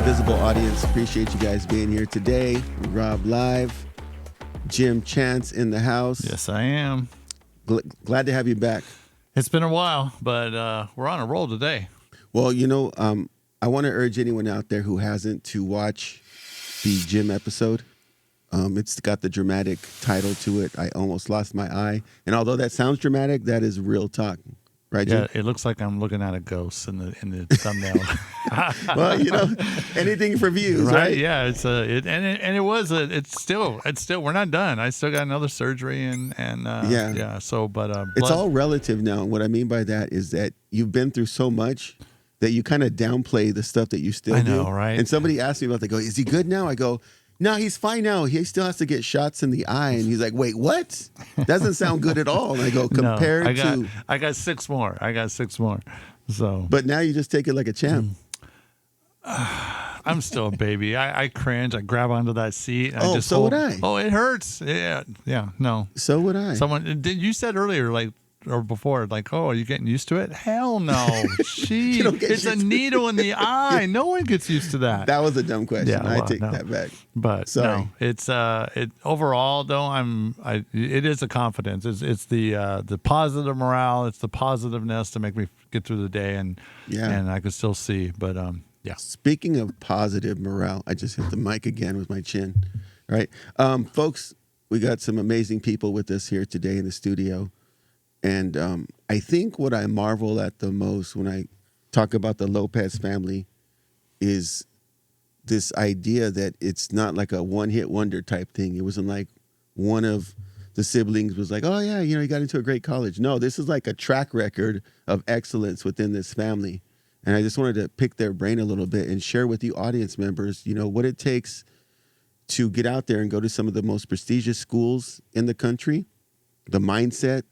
visible audience. Appreciate you guys being here today. Rob Live. Jim Chance in the house. Yes, I am. Glad to have you back. It's been a while, but we're on a roll today. Well, I want to urge anyone out there who hasn't to watch the Jim episode. It's got the dramatic title to it. I almost lost my eye. And although that sounds dramatic, that is real talk. Right, Jim? Yeah, it looks like I'm looking at a ghost in the thumbnail. Well, anything for views, right? Yeah, it's still we're not done. I still got another surgery and yeah. So, but it's all relative now. What I mean by that is that you've been through so much that you kind of downplay the stuff that you still do. I know, right? And somebody asked me about. They go, "Is he good now?" I go, "No, he's fine now. He still has to get shots in the eye." And he's like, "Wait, what? Doesn't sound good at all." And I go, "Compared to..." I got 6 more. So, but now you just take it like a champ. I'm still a baby. I cringe. I grab onto that seat. And would I. Oh, it hurts. Yeah. No. So would I. You said earlier, or before, oh, are you getting used to it? Hell no. Gee, it's a needle in the eye. No one gets used to that. That was a dumb question. Yeah, I take that back. But sorry. No, it's overall though. It is a confidence. It's the positive morale. It's the positiveness to make me get through the day, and I can still see. But yeah. Speaking of positive morale, I just hit the mic again with my chin. Right, folks, we got some amazing people with us here today in the studio. And I think what I marvel at the most when I talk about the Lopez family is this idea that it's not like a one-hit wonder type thing. It wasn't like one of the siblings was like, "Oh, yeah, he got into a great college." No, this is like a track record of excellence within this family. And I just wanted to pick their brain a little bit and share with you audience members, what it takes to get out there and go to some of the most prestigious schools in the country, the mindset,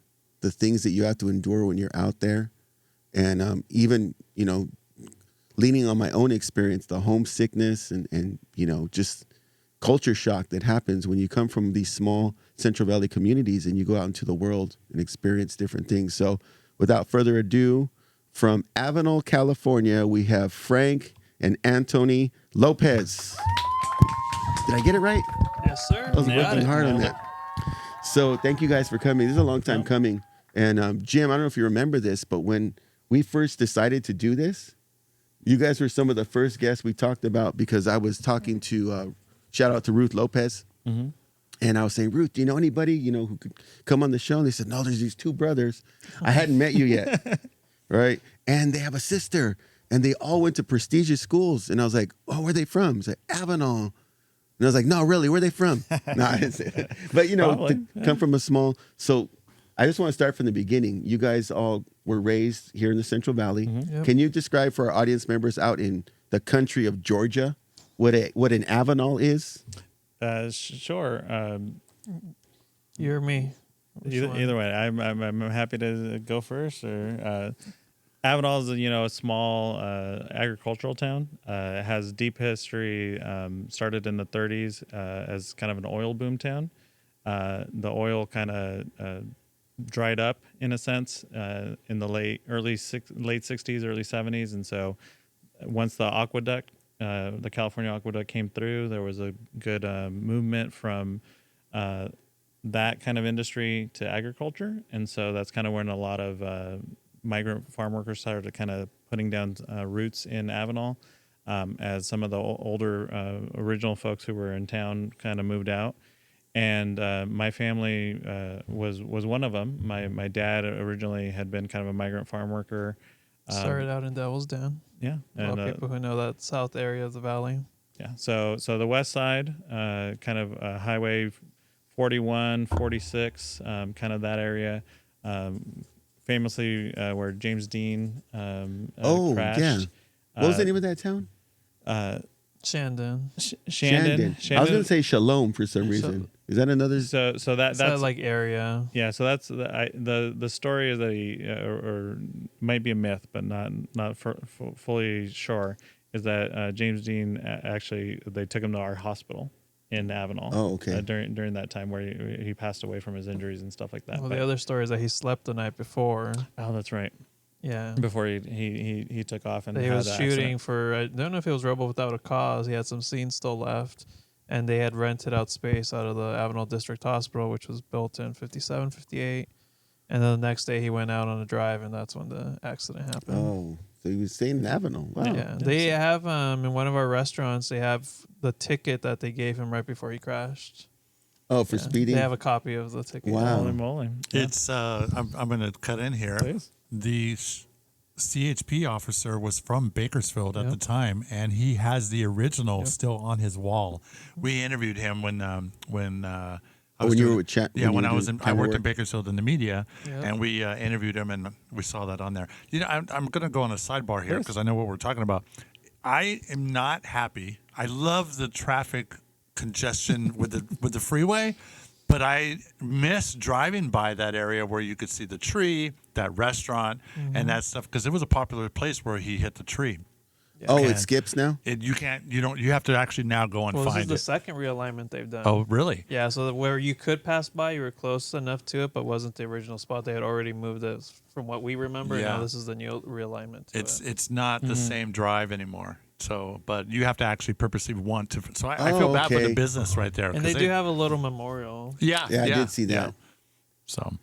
the things that you have to endure when you're out there. And even, leaning on my own experience, the homesickness and just culture shock that happens when you come from these small Central Valley communities and you go out into the world and experience different things. So without further ado, from Avenal, California, we have Frank and Anthony Lopez. Did I get it right? Yes, sir. I was working hard on that. So thank you guys for coming. This is a long time coming. And Jim, I don't know if you remember this, but when we first decided to do this, you guys were some of the first guests we talked about because I was talking to, shout out to Ruth Lopez. Mm-hmm. And I was saying, "Ruth, do you know anybody, who could come on the show?" And they said, "No, there's these 2 brothers. I hadn't met you yet." Right? And they have a sister. And they all went to prestigious schools. And I was like, "Oh, where are they from?" He's like, "Avenal." And I was like, "No, really, where are they from?" No, I didn't say that. But, come from a small... So I just want to start from the beginning. You guys all were raised here in the Central Valley. Mm-hmm. Yep. Can you describe for our audience members out in the country of Georgia what an Avenal is? Sure. You or me? Either way, I'm happy to go first. Avenal is a small agricultural town. It has deep history. Started in the 30s as kind of an oil boom town. The oil kind of dried up in a sense in the late 60s, early 70s, and so once the aqueduct, the California aqueduct came through, there was a good movement from that kind of industry to agriculture, and so that's kind of when a lot of migrant farm workers started kind of putting down roots in Avenal as some of the older original folks who were in town kind of moved out. And my family was one of them. My dad originally had been kind of a migrant farm worker. Started out in Devil's Den. Yeah. A lot of people who know that south area of the valley. Yeah. So the west side, kind of Highway 41, 46, kind of that area. Famously where James Dean crashed. Yeah. What was the name of that town? Shandon. Shandon. I was going to say Shalom for some reason. Is that another? So that's that like area. Yeah. So that's the story is that he or might be a myth, but not fully sure. Is that James Dean actually they took him to our hospital in Avenal. Oh, okay. During that time where he passed away from his injuries and stuff like that. Well, the other story is that he slept the night before. Oh, that's right. Yeah. before he took off and He had was the shooting accident. for, I don't know if it was Rebel Without a Cause. He had some scenes still left, and they had rented out space out of the Avenal District Hospital, which was built in 57, 58. And then the next day he went out on a drive, and that's when the accident happened. Oh, so he was staying in Avenal. Wow. Yeah, they have in one of our restaurants. They have the ticket that they gave him right before he crashed. Oh, for speeding. They have a copy of the ticket. Wow. Holy moly! Yeah. It's I'm going to cut in here. Please. The CHP officer was from Bakersfield at Yep. the time, and he has the original still on his wall. We interviewed him when I was when you doing- were with Chet. Yeah, when I you was did in, I camera worked in work? Bakersfield in the media, Yep. and we interviewed him, and we saw that on there. You know, I'm going to go on a sidebar here because I know what we're talking about. I am not happy. I love the traffic congestion with the freeway, but I miss driving by that area where you could see the tree, that restaurant, and that stuff because it was a popular place where he hit the tree. Oh, And it skips now? You have to actually now go and Well, this is find the it. second realignment they've done. Oh, really? Yeah, so that where you could pass by, you were close enough to it, but wasn't the original spot. They had already moved it from what we remember. Yeah. Now this is the new realignment. To it. It's not the same drive anymore. So, but you have to actually purposely want to. So I feel bad for okay. the business right there. And 'cause they do have a little memorial. Yeah, Yeah, I did see that. yeah. So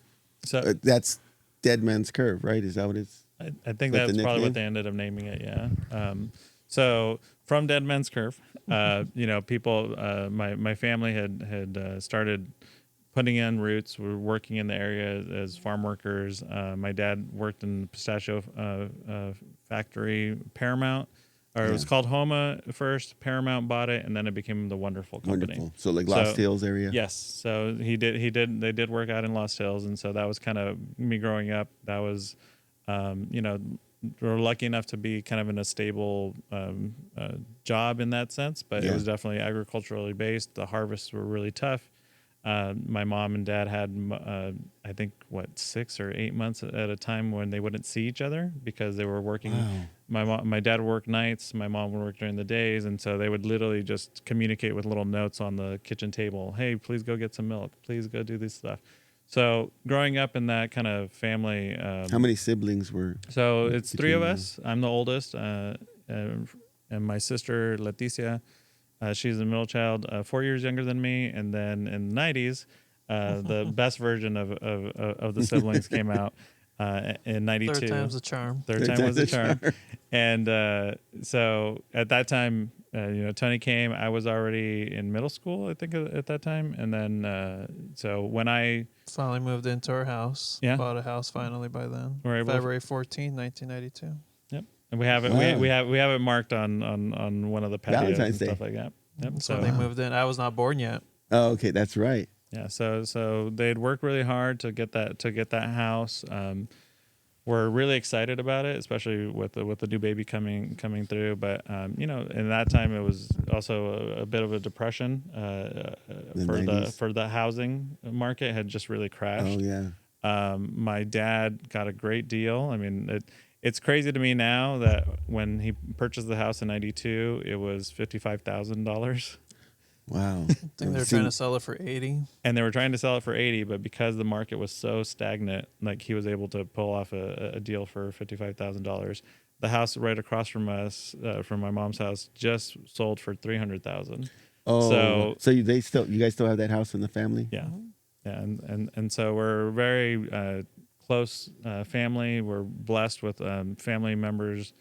So That's Dead Man's Curve, right? Is that what it's? I think That's that's the probably nickname? what they ended up naming it. Yeah. So from Dead Man's Curve, people, my family had started putting in roots. We were working in the area as farm workers. My dad worked in the pistachio factory, Paramount, or it was called Homa first. Paramount bought it, and then it became the Wonderful Company. Wonderful. So like Lost Hills area? Yes. So they did work out in Lost Hills. And so that was kind of me growing up. That was, we were lucky enough to be kind of in a stable job in that sense, but it was definitely agriculturally based. The harvests were really tough. My mom and dad had, I think, 6 or 8 months at a time when they wouldn't see each other because they were working. Wow. My dad would work nights, my mom would work during the days, and so they would literally just communicate with little notes on the kitchen table. Hey, please go get some milk. Please go do this stuff. So growing up in that kind of family. How many siblings were? So it's 3 of between us. I'm the oldest, and my sister Leticia. She's the middle child, 4 years younger than me. And then in the 90s, the best version of the siblings came out in 92. Third time's the charm. Third time was the charm. And so at that time, Tony came. I was already in middle school, I think, at that time. And then so when I Finally moved into our house. Yeah. Bought a house finally by then. We're able to- February 14, 1992. and we have it, Wow. we have it marked on one of the patios Valentine's and Day. stuff like that. Yep. So So they moved in. I was not born yet. Oh, okay, that's right. yeah, so they'd worked really hard to get that house. We're really excited about it, especially with the new baby coming through. But in that time it was also a bit of a depression for the housing market had just really crashed. Oh yeah. My dad got a great deal. I mean, it's crazy to me now that when he purchased the house in '92, it was $55,000. Wow. I think they're trying to sell it for 80. And they were trying to sell it for 80, but because the market was so stagnant, like he was able to pull off a deal for $55,000. The house right across from us, from my mom's house, just sold for $300,000. Oh, so you guys still have that house in the family? Yeah, yeah, and so we're very close family. We're blessed with family members.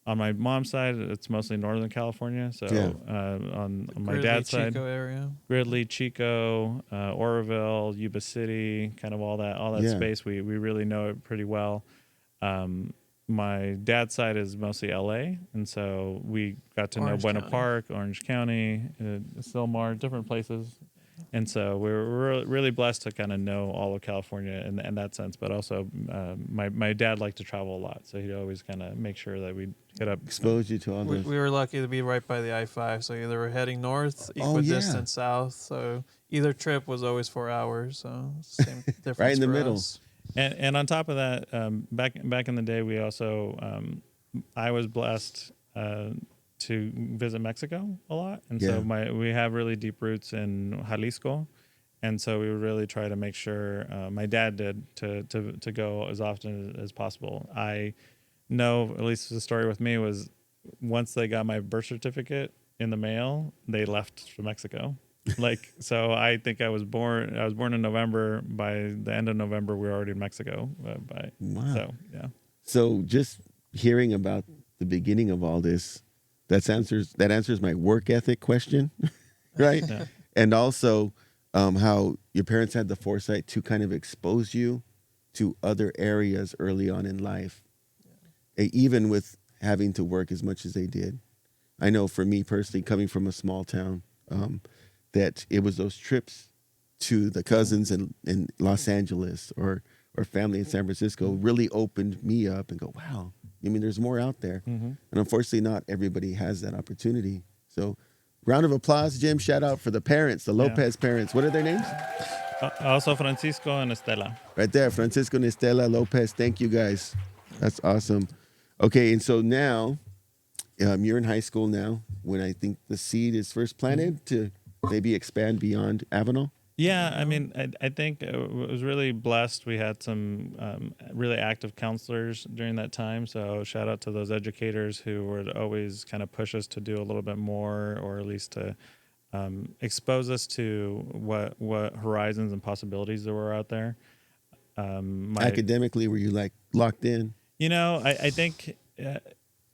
On my mom's side, it's mostly Northern California. So on my Gridley, dad's side, Chico area. Gridley, Chico, Oroville, Yuba City, kind of all that space. We really know it pretty well. My dad's side is mostly LA, and so we got to Orange know Buena County. Park, Orange County, Sylmar, different places. And so we're really blessed to kind of know all of California in that sense. But also, my dad liked to travel a lot, so he'd always kind of make sure that we'd hit up. Expose you to all We those. were lucky to be right by the I-5, so either we're heading north, Oh, yeah. equidistant south. So either trip was always 4 hours. So same difference. Right in the for middle. us. And on top of that, back in the day, we also I was blessed to visit Mexico a lot, and so we have really deep roots in Jalisco, And so we would really try to make sure, my dad did, to go as often as possible. I know, at least the story with me was, once they got my birth certificate in the mail, they left for Mexico. Like, so I think I was born in November. By the end of November, we were already in Mexico. Wow. So, yeah. So just hearing about the beginning of all this, that answers my work ethic question, right? Yeah. And also how your parents had the foresight to kind of expose you to other areas early on in life, even with having to work as much as they did. I know for me personally, coming from a small town, that it was those trips to the cousins in Los Angeles or family in San Francisco really opened me up and go, wow, I mean, there's more out there. Mm-hmm. And unfortunately, not everybody has that opportunity. So round of applause, Jim. Shout out for the parents, the Lopez parents. What are their names? Also Francisco and Estela. Right there, Francisco and Estela Lopez. Thank you, guys. That's awesome. Okay, and so now you're in high school now, when I think the seed is first planted to maybe expand beyond Avenal. Yeah, I mean, I think I was really blessed. We had some really active counselors during that time. So shout out to those educators who would always kind of push us to do a little bit more, or at least to expose us to what horizons and possibilities there were out there. Academically, were you like locked in? You know, I think,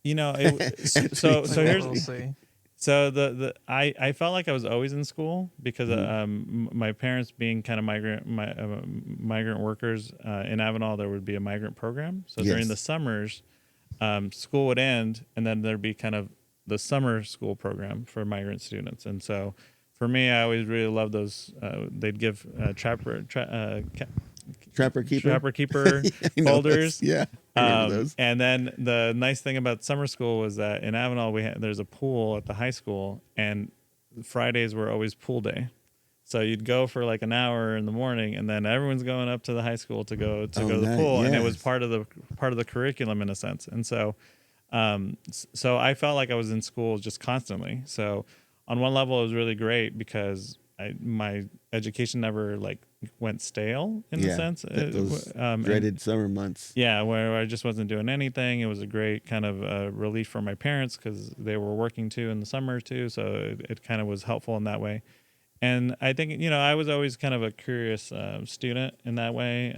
you know, so here's. So I felt like I was always in school because my parents being kind of migrant workers in Avenal, there would be a migrant program. So during the summers, school would end, and then there'd be kind of the summer school program for migrant students. And so for me, I always really loved those. They'd give Trapper Keeper folders. Yeah. And then the nice thing about summer school was that in Avenal there's a pool at the high school, and Fridays were always pool day. So you'd go for like an hour in the morning, and then everyone's going up to the high school to go to the pool, and it was part of the curriculum in a sense. And so so I felt like I was in school just constantly. So on one level, it was really great because my education never like went stale in the sense. Those dreaded summer months. Yeah, where I just wasn't doing anything. It was a great kind of relief for my parents because they were working too in the summer too. So it kind of was helpful in that way. And I think, you know, I was always kind of a curious student in that way.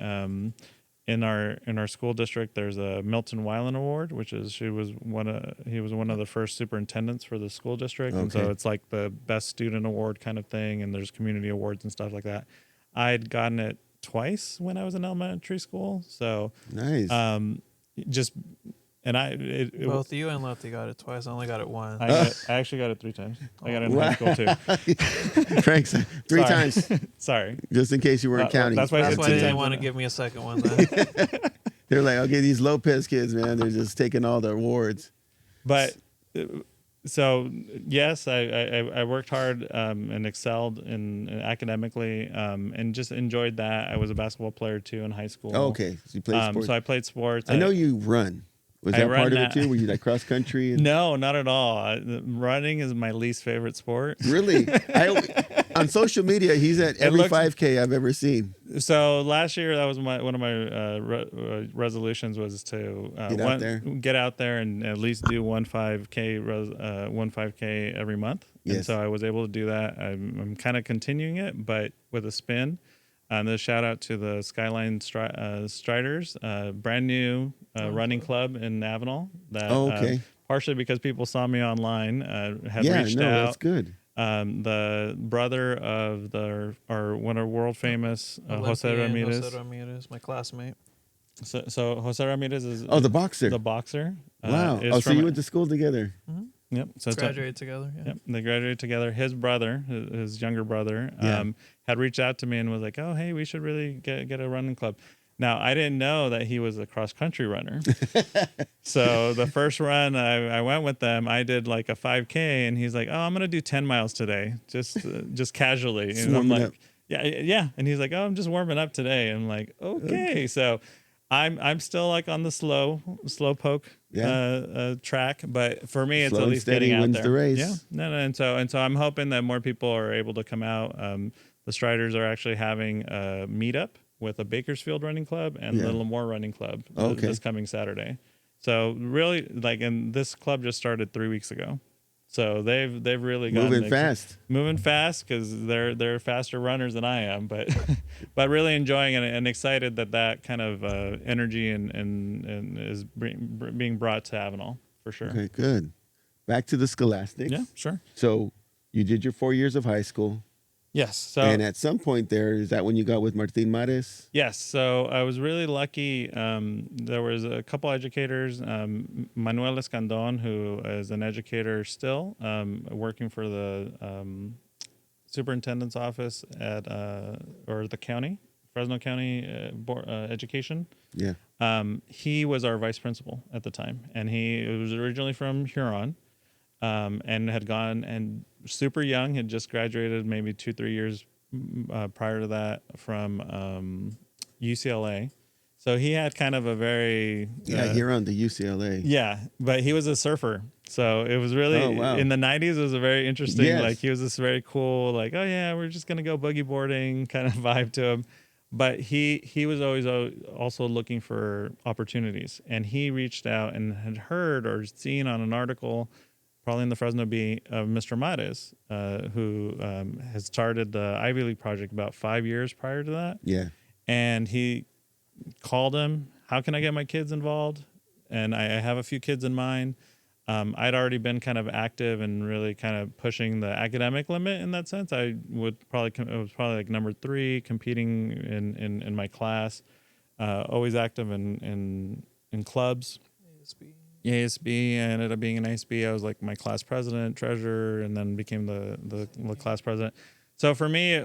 In our school district, there's a Milton Weiland Award, which is he was one of the first superintendents for the school district, and so it's like the best student award kind of thing. And there's community awards and stuff like that. I'd gotten it twice when I was in elementary school, so nice. Both you and Lefty got it twice. I only got it once. I actually got it 3 times. I got it in high school too. Frank's 3 times. Sorry. Just in case you weren't counting. That's why they didn't want to give me a second one then. They're like, okay, these Lopez kids, man, they're just taking all the awards. But so yes, I worked hard and excelled in academically and just enjoyed that. I was a basketball player too in high school. Oh, okay, so you played sports. So I played sports. I know you run. Was that part of it too? Were you like cross country? No, not at all. Running is my least favorite sport. Really? On social media, he's at every 5K I've ever seen. So last year, that was one of my resolutions was to get out there and at least do one 5K every month. Yes. And so I was able to do that. I'm kind of continuing it, but with a spin. And a shout out to the Skyline Striders, brand new running club in Avenal. That partially because people saw me online, had reached out. That's good. The brother of one of world famous Jose Ramirez. Jose Ramirez, my classmate. So Jose Ramirez is the boxer. The boxer. Wow. So you went to school together. Mm-hmm. Yep. So graduated together. Yeah. Yep. They graduated together. His brother, his younger brother, had reached out to me and was like, "Oh, hey, we should really get a running club." Now, I didn't know that he was a cross country runner. So the first run, I went with them. I did like a 5K, and he's like, "Oh, I'm gonna do 10 miles today, just casually." And I'm like, up. "Yeah." And he's like, "Oh, I'm just warming up today." And I'm like, "Okay." So I'm still like on the slow poke track, but for me, it's slow at least steady getting out wins there. The race. Yeah, no, and so I'm hoping that more people are able to come out. the Striders are actually having a meetup with a Bakersfield running club and Little More running club this coming Saturday. So really, like, and this club just started 3 weeks ago. So they've really moving fast because they're faster runners than I am, but but really enjoying it and excited that kind of energy and is being brought to Avenal for sure. Okay, good. Back to the Scholastics. Yeah, sure. So you did your 4 years of high school. Yes. So, and at some point there, is that when you got with Martin Mares? Yes. So I was really lucky. There was a couple educators, Manuel Escandon, who is an educator still, working for the superintendent's office at or the county, Fresno County Education. Yeah. He was our vice principal at the time, and he was originally from Huron. And had gone and super young, had just graduated maybe 2-3 years prior to that from UCLA. So he had kind of a very... here on the UCLA. Yeah, but he was a surfer. So it was really, in the 90s, it was a very interesting, like he was this very cool, like, oh yeah, we're just going to go boogie boarding kind of vibe to him. But he was always also looking for opportunities. And he reached out and had heard or seen on an article... probably in the Fresno Bee, of Mr. Mares, who has started the Ivy League project about 5 years prior to that. Yeah. And he called him, how can I get my kids involved? And I have a few kids in mind. I'd already been kind of active and really kind of pushing the academic limit in that sense. It was probably like number 3 competing in my class, always active in clubs. ASB. I ended up being an ASB. I was like my class president, treasurer, and then became the class president. So for me,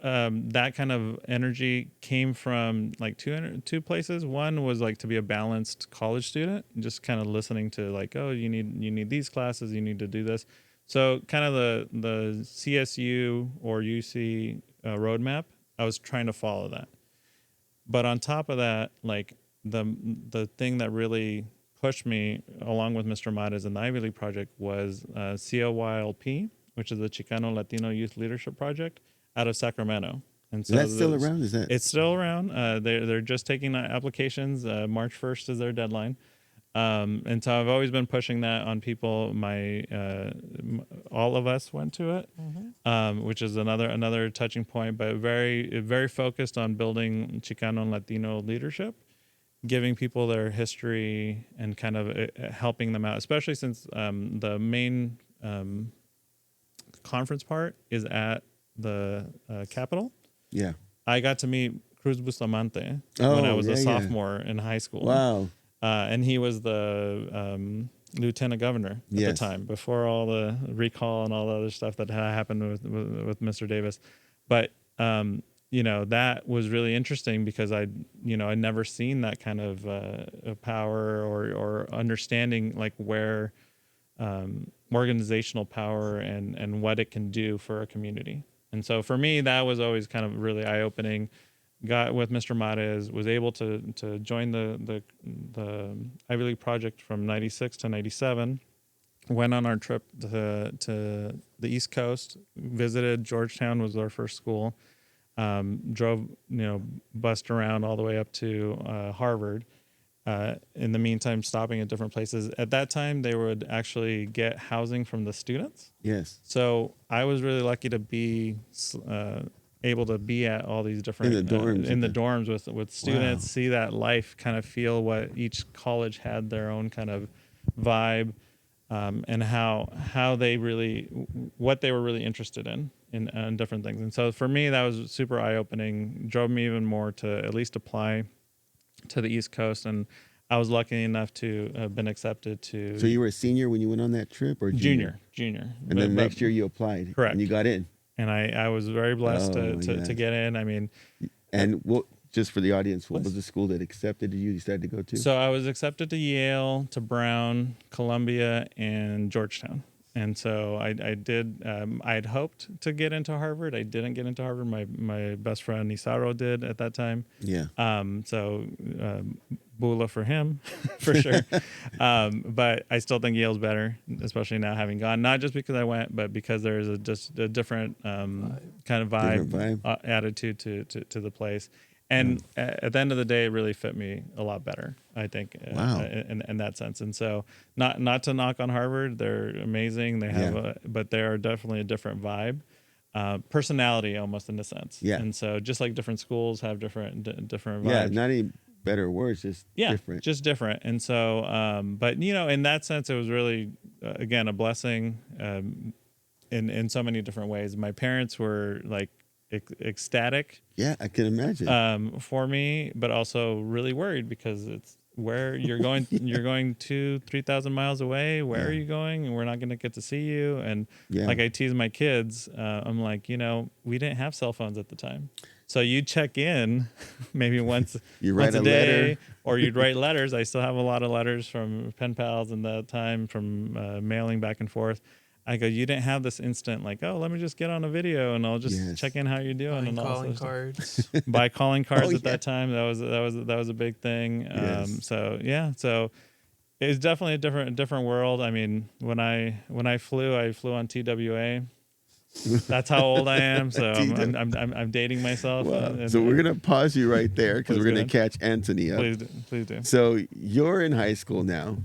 that kind of energy came from like two places. One was like to be a balanced college student, just kind of listening to like, oh, you need these classes, you need to do this. So kind of the CSU or UC roadmap, I was trying to follow that. But on top of that, like the thing that really pushed me along with Mr. Mares and the Ivy League project was COYLP, which is the Chicano Latino Youth Leadership Project out of Sacramento. And so that's still around? Is that? It's still around. They're just taking applications. March 1st is their deadline. And so I've always been pushing that on people. All of us went to it, which is another touching point, but very focused on building Chicano and Latino leadership, giving people their history and kind of helping them out, especially since the main conference part is at the Capitol. Yeah. I got to meet Cruz Bustamante when I was a sophomore in high school. Wow. And he was the lieutenant governor at the time, before all the recall and all the other stuff that happened with Mr. Davis. But that was really interesting because I'd never seen that kind of power or understanding like where organizational power and what it can do for a community. And so for me, that was always kind of really eye-opening. Got with Mr. Mares, was able to join the Ivy League project from 96 to 97. Went on our trip to the East Coast, visited Georgetown, was our first school. Drove, bussed around all the way up to Harvard. In the meantime, stopping at different places. At that time, they would actually get housing from the students. Yes. So I was really lucky to be able to be at all these different in the dorms with students, see that life, kind of feel what each college had their own kind of vibe, and how they really, what they were really interested in different things. And so for me, that was super eye-opening, drove me even more to at least apply to the East Coast. And I was lucky enough to have been accepted to... So you were a senior when you went on that trip, or junior? And then next year you applied. Correct. And you got in. And I was very blessed to get in. I mean... And just for the audience, what was the school that accepted you decided to go to? So I was accepted to Yale, to Brown, Columbia, and Georgetown. And so I did, I'd hoped to get into Harvard. I didn't get into Harvard. My best friend Isaro did at that time. Yeah. Bula for him, for sure. But I still think Yale's better, especially now having gone. Not just because I went, but because there's just a different kind of vibe. Attitude to the place. And at the end of the day, it really fit me a lot better, I think, in that sense. And so, not to knock on Harvard, they're amazing. They have, but they are definitely a different vibe, personality almost in a sense. Yeah. And so, just like different schools have different vibes. Yeah, not any better words, just different. Just different. And so, but in that sense, it was really again a blessing in so many different ways. My parents were like ecstatic. Yeah, I can imagine. For me, but also really worried because it's where you're going. You're going 2,000-3,000 miles away. Where are you going? And we're not going to get to see you. And like I tease my kids, I'm like, we didn't have cell phones at the time, so you'd check in maybe once a day, or you'd write letters. I still have a lot of letters from pen pals in that time from mailing back and forth. I go, you didn't have this instant like, oh, let me just get on a video and I'll just check in how you're doing and all calling cards. Buy calling cards at that time. That was a big thing. So it's definitely a different world. I mean, when I flew on TWA. That's how old I am. So I'm dating myself. Wow. So we're gonna pause you right there because we're gonna catch Anthony up. Please do. So you're in high school now,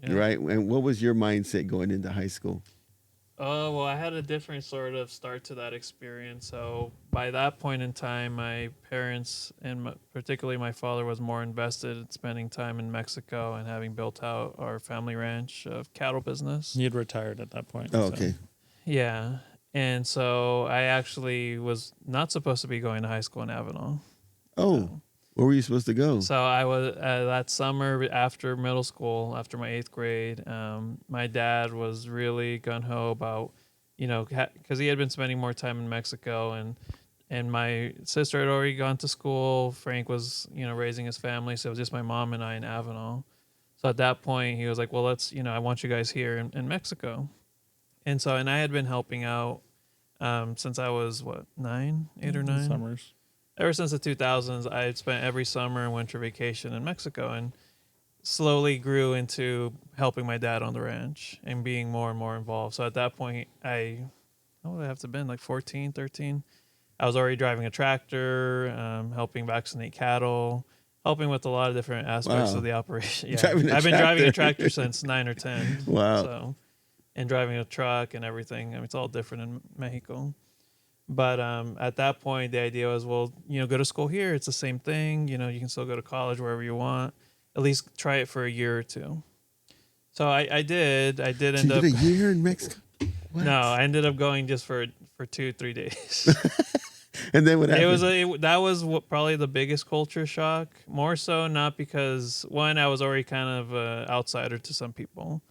right? And what was your mindset going into high school? Oh, well, I had a different sort of start to that experience. So by that point in time, my parents, and particularly my father, was more invested in spending time in Mexico and having built out our family ranch of cattle business. He had retired at that point. Oh, okay. Yeah. And so I actually was not supposed to be going to high school in Avenal. Oh. Where were you supposed to go? So I was that summer after middle school, after my 8th grade. My dad was really gung ho about, because he had been spending more time in Mexico, and my sister had already gone to school. Frank was, raising his family, so it was just my mom and I in Avenal. So at that point, he was like, "Well, let's, I want you guys here in Mexico," and I had been helping out since I was 8 or 9 summers. Ever since the 2000s, I had spent every summer and winter vacation in Mexico, and slowly grew into helping my dad on the ranch and being more and more involved. So at that point, what would I have to been, like 14, 13? I was already driving a tractor, helping vaccinate cattle, helping with a lot of different aspects of the operation. Yeah. I've been driving a tractor since 9 or 10. Wow. So, and driving a truck and everything. I mean, it's all different in Mexico. But at that point, the idea was, well, go to school here. It's the same thing. You can still go to college wherever you want. At least try it for a year or two. So I did. I did end up. You did a year in Mexico? What? No, I ended up going just for 2-3 days. And then what happened? That was probably the biggest culture shock. More so not because, one, I was already kind of an outsider to some people.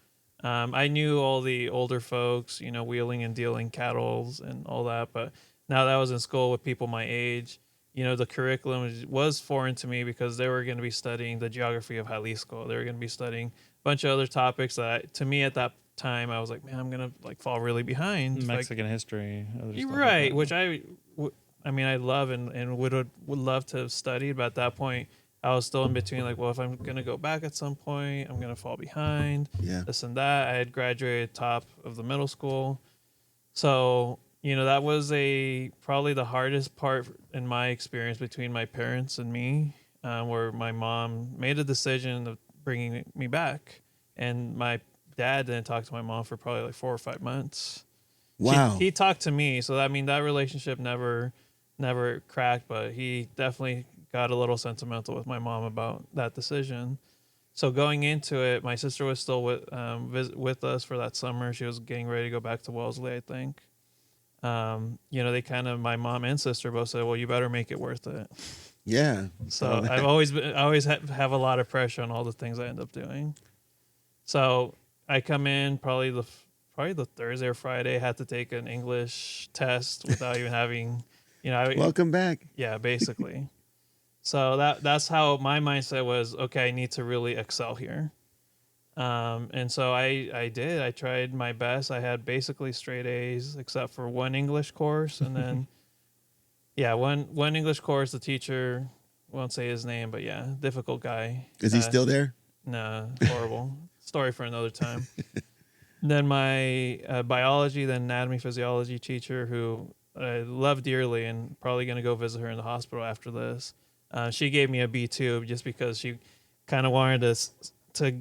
I knew all the older folks, wheeling and dealing cattle and all that. But now that I was in school with people my age, the curriculum was foreign to me because they were going to be studying the geography of Jalisco. They were going to be studying a bunch of other topics that, to me at that time, I was like, man, I'm going to fall really behind. Mexican history. Right, which I love and would love to have studied. But at that point, I was still in between, if I'm going to go back at some point, I'm going to fall behind, this and that. I had graduated top of the middle school. So, that was probably the hardest part in my experience between my parents and me, where my mom made a decision of bringing me back. And my dad didn't talk to my mom for probably 4 or 5 months. Wow. He talked to me. So, that relationship never cracked, but he definitely got a little sentimental with my mom about that decision. So going into it, my sister was still with us for that summer. She was getting ready to go back to Wellesley, I think. They my mom and sister both said, well, you better make it worth it. Yeah. So I always have a lot of pressure on all the things I end up doing. So I come in probably the Thursday or Friday, had to take an English test without even having, welcome back. Yeah, basically. So that's how my mindset was. Okay, I need to really excel here. And so I did. I tried my best. I had basically straight A's except for one English course, and then one English course. The teacher won't say his name, but yeah, difficult guy. Is he still there? Nah, horrible. Story for another time. Then my biology, then anatomy, physiology teacher, who I love dearly, and probably going to go visit her in the hospital after this. She gave me a B2 just because she kind of wanted to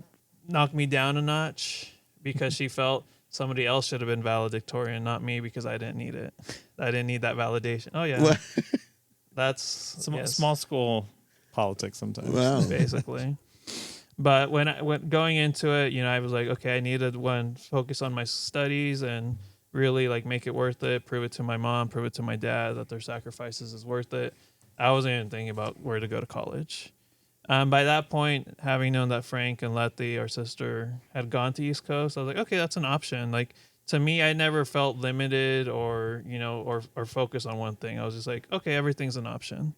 knock me down a notch because she felt somebody else should have been valedictorian, not me, because I didn't need it. I didn't need that validation. Oh yeah, What? that's yes, Small school politics sometimes. Wow. basically. But when going into it, I was like, okay, I needed focus on my studies and really like make it worth it, prove it to my mom, prove it to my dad that their sacrifices is worth it. I wasn't even thinking about where to go to college. By that point, having known that Frank and Letty, our sister, had gone to East Coast, I was like, okay, that's an option. Like, to me, I never felt limited or focused on one thing. I was just like, okay, everything's an option.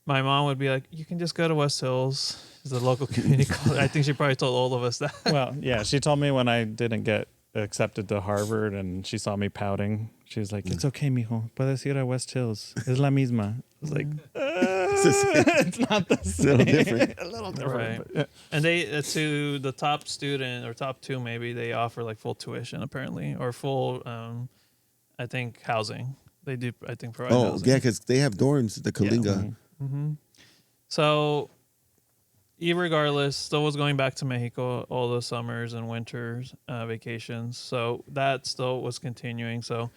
My mom would be like, you can just go to West Hills. It's a local community college. I think she probably told all of us that. Well, yeah, she told me when I didn't get accepted to Harvard and she saw me pouting, she was like, it's okay, mijo. Puedes ir a West Hills. Es la misma. I was like, it's not the same. A little different. A little different. Right. But, yeah. And they, to the top student or top two, maybe, they offer like full tuition apparently, or full, I think, housing. They do, I think, provide housing. Yeah, because they have dorms at the Kalinga. Mm-hmm. So, irregardless, still was going back to Mexico all the summers and winters vacations. So that still was continuing. So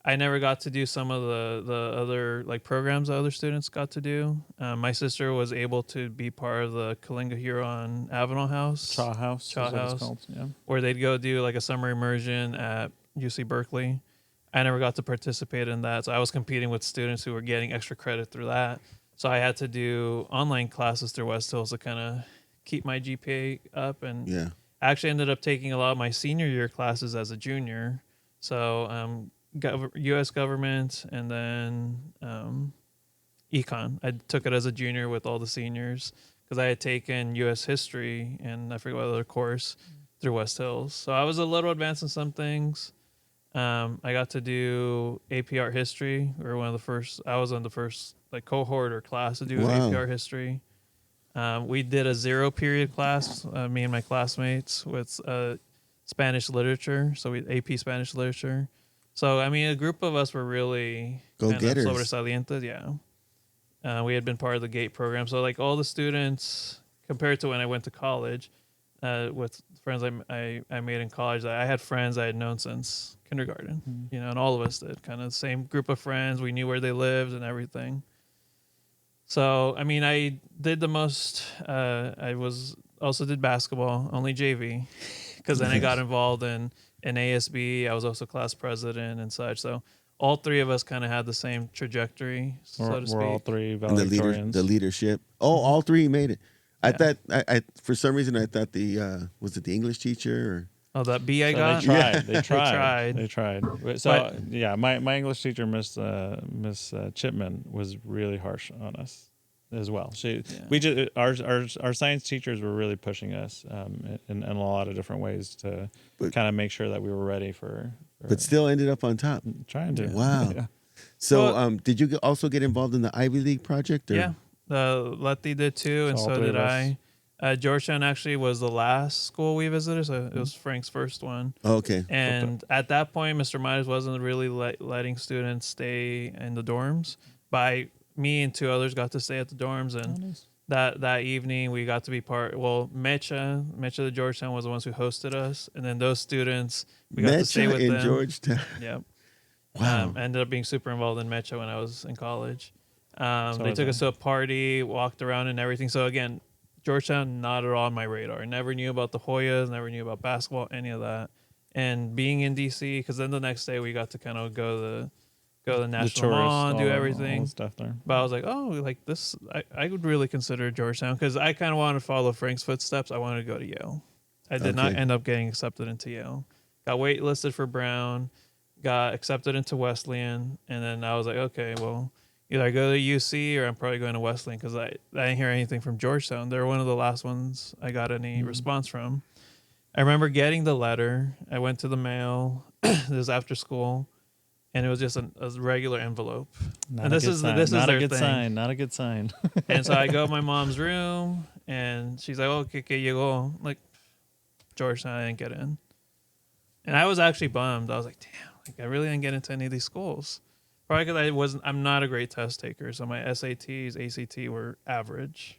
I never got to do some of the other like programs that other students got to do. My sister was able to be part of the Kalinga Huron Avenal House. Chaw House. Chaw is what it's House. called, yeah. Where they'd go do like a summer immersion at UC Berkeley. I never got to participate in that. So I was competing with students who were getting extra credit through that. So I had to do online classes through West Hills to kind of keep my GPA up. And I actually ended up taking a lot of my senior year classes as a junior. So U.S. government and then econ. I took it as a junior with all the seniors because I had taken U.S. history and I forget what other course through West Hills. So I was a little advanced in some things. I got to do AP Art History. We were one of the first. I was on the first like cohort or class to do AP Art History. We did a 0 period class, me and my classmates, with Spanish literature. So we AP Spanish literature. So I mean, a group of us were really go-getters. Sobresalientes. Yeah, we had been part of the GATE program. So like all the students, compared to when I went to college, with friends I made in college, I had friends I had known since kindergarten, and all of us did, kind of the same group of friends. We knew where they lived and everything. So, I mean, I did the most, I also did basketball, only JV, because then I got involved in ASB. I was also class president and such. So all three of us kind of had the same trajectory, so to speak. We're all three And valedictorians. the leadership. Oh, all three made it. I thought, I for some reason, I thought was it the English teacher? Or? Oh, that B I So got? They tried. They tried. So yeah, my English teacher, Miss Chipman, was really harsh on us as well. We just our science teachers were really pushing us in a lot of different ways to kind of make sure that we were ready for But still ended up on top. Trying to. Wow. Yeah. So did you also get involved in the Ivy League project? Or? Yeah, Letty did too, and so did I. Georgetown actually was the last school we visited, so it was Frank's first one. Oh, okay. And at that point, Mr. Myers wasn't really letting students stay in the dorms. Me and two others got to stay at the dorms, and that evening we got to be part. Well, Mecha the Georgetown was the ones who hosted us, and then those students we got to stay with them. Georgetown. Yep. Wow. I ended up being super involved in Mecha when I was in college. They took us to a party, walked around and everything. So again, Georgetown, not at all on my radar. I never knew about the Hoyas, never knew about basketball, any of that. And being in DC, because then the next day we got to kind of go to the National Mall and do everything. All the stuff there. But I was like, oh, like this, I would really consider Georgetown because I kind of wanted to follow Frank's footsteps. I wanted to go to Yale. I did not end up getting accepted into Yale. Got waitlisted for Brown, got accepted into Wesleyan, and then I was like, okay, well, either I go to UC or I'm probably going to Wesleyan because I didn't hear anything from Georgetown. They're one of the last ones I got any response from. I remember getting the letter. I went to the mail. It was after school. and it was just a regular envelope. Not and a this good is sign. this is Not a their good thing. sign. Not a good sign. And so I go to my mom's room, and she's like, "Oh, que llegó?" Like, Georgetown, I didn't get in, and I was actually bummed. I was like, "Damn, like I really didn't get into any of these schools." Probably because I'm not a great test taker, so my SATs, ACT were average.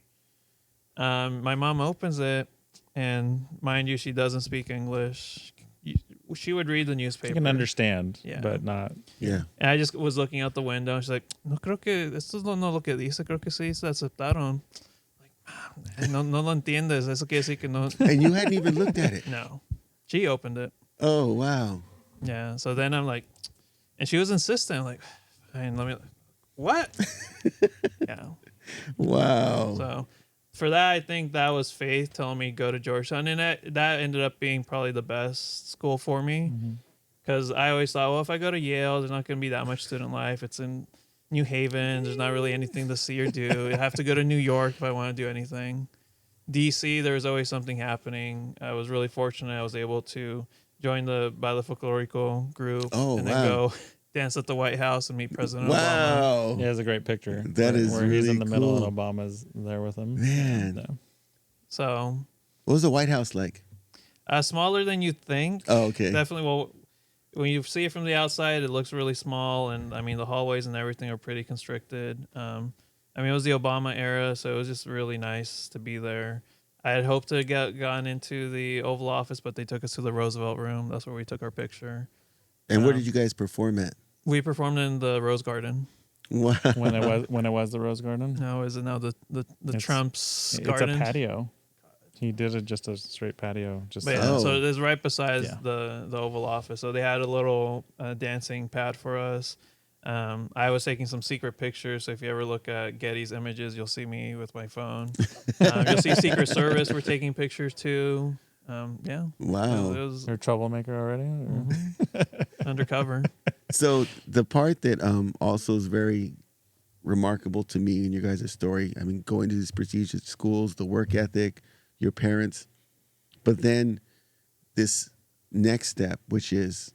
My mom opens it, and mind you, she doesn't speak English. She would read the newspaper. You can understand, Yeah. but not. Yeah. And I just was looking out the window, and she's like, "No creo que esto no lo que dice, creo que sí se aceptaron." Like, no lo entiendes. Eso quiere decir que no. And you hadn't even looked at it. No, she opened it. Oh, wow. Yeah. So then I'm like, and she was insistent, like, fine, let me. What? Yeah. Wow. So for that, I think that was faith telling me go to Georgetown, and that ended up being probably the best school for me, because I always thought, well, if I go to Yale, there's not going to be that much student life. It's in New Haven. There's not really anything to see or do. I have to go to New York if I want to do anything. DC, there's always something happening. I was really fortunate. I was able to join the Baile Folklorico group and then go dance at the White House and meet President Obama. Wow. Yeah, it's a great picture. That is where he's really in the middle cool. and Obama's there with him. Man. So, What was the White House like? smaller than you think. Oh, okay. Definitely. Well, when you see it from the outside, it looks really small, and I mean the hallways and everything are pretty constricted. I mean, it was the Obama era, so it was just really nice to be there. I had hoped to gotten into the Oval Office, but they took us to the Roosevelt Room. That's where we took our picture. And where did you guys perform at? We performed in the Rose Garden. Wow. when it was the Rose Garden. No, is it now the Trump's It's garden? a patio. He did it just a straight patio. Just But yeah, Oh. so it is right beside Yeah. the Oval Office. So they had a little dancing pad for us. I was taking some secret pictures. So if you ever look at Getty's images, you'll see me with my phone. You'll see Secret Service. We're taking pictures too. Yeah. Wow. It was You're a troublemaker already. undercover. So the part that also is very remarkable to me in your guys' story, I mean, going to these prestigious schools, the work ethic, your parents, but then this next step, which is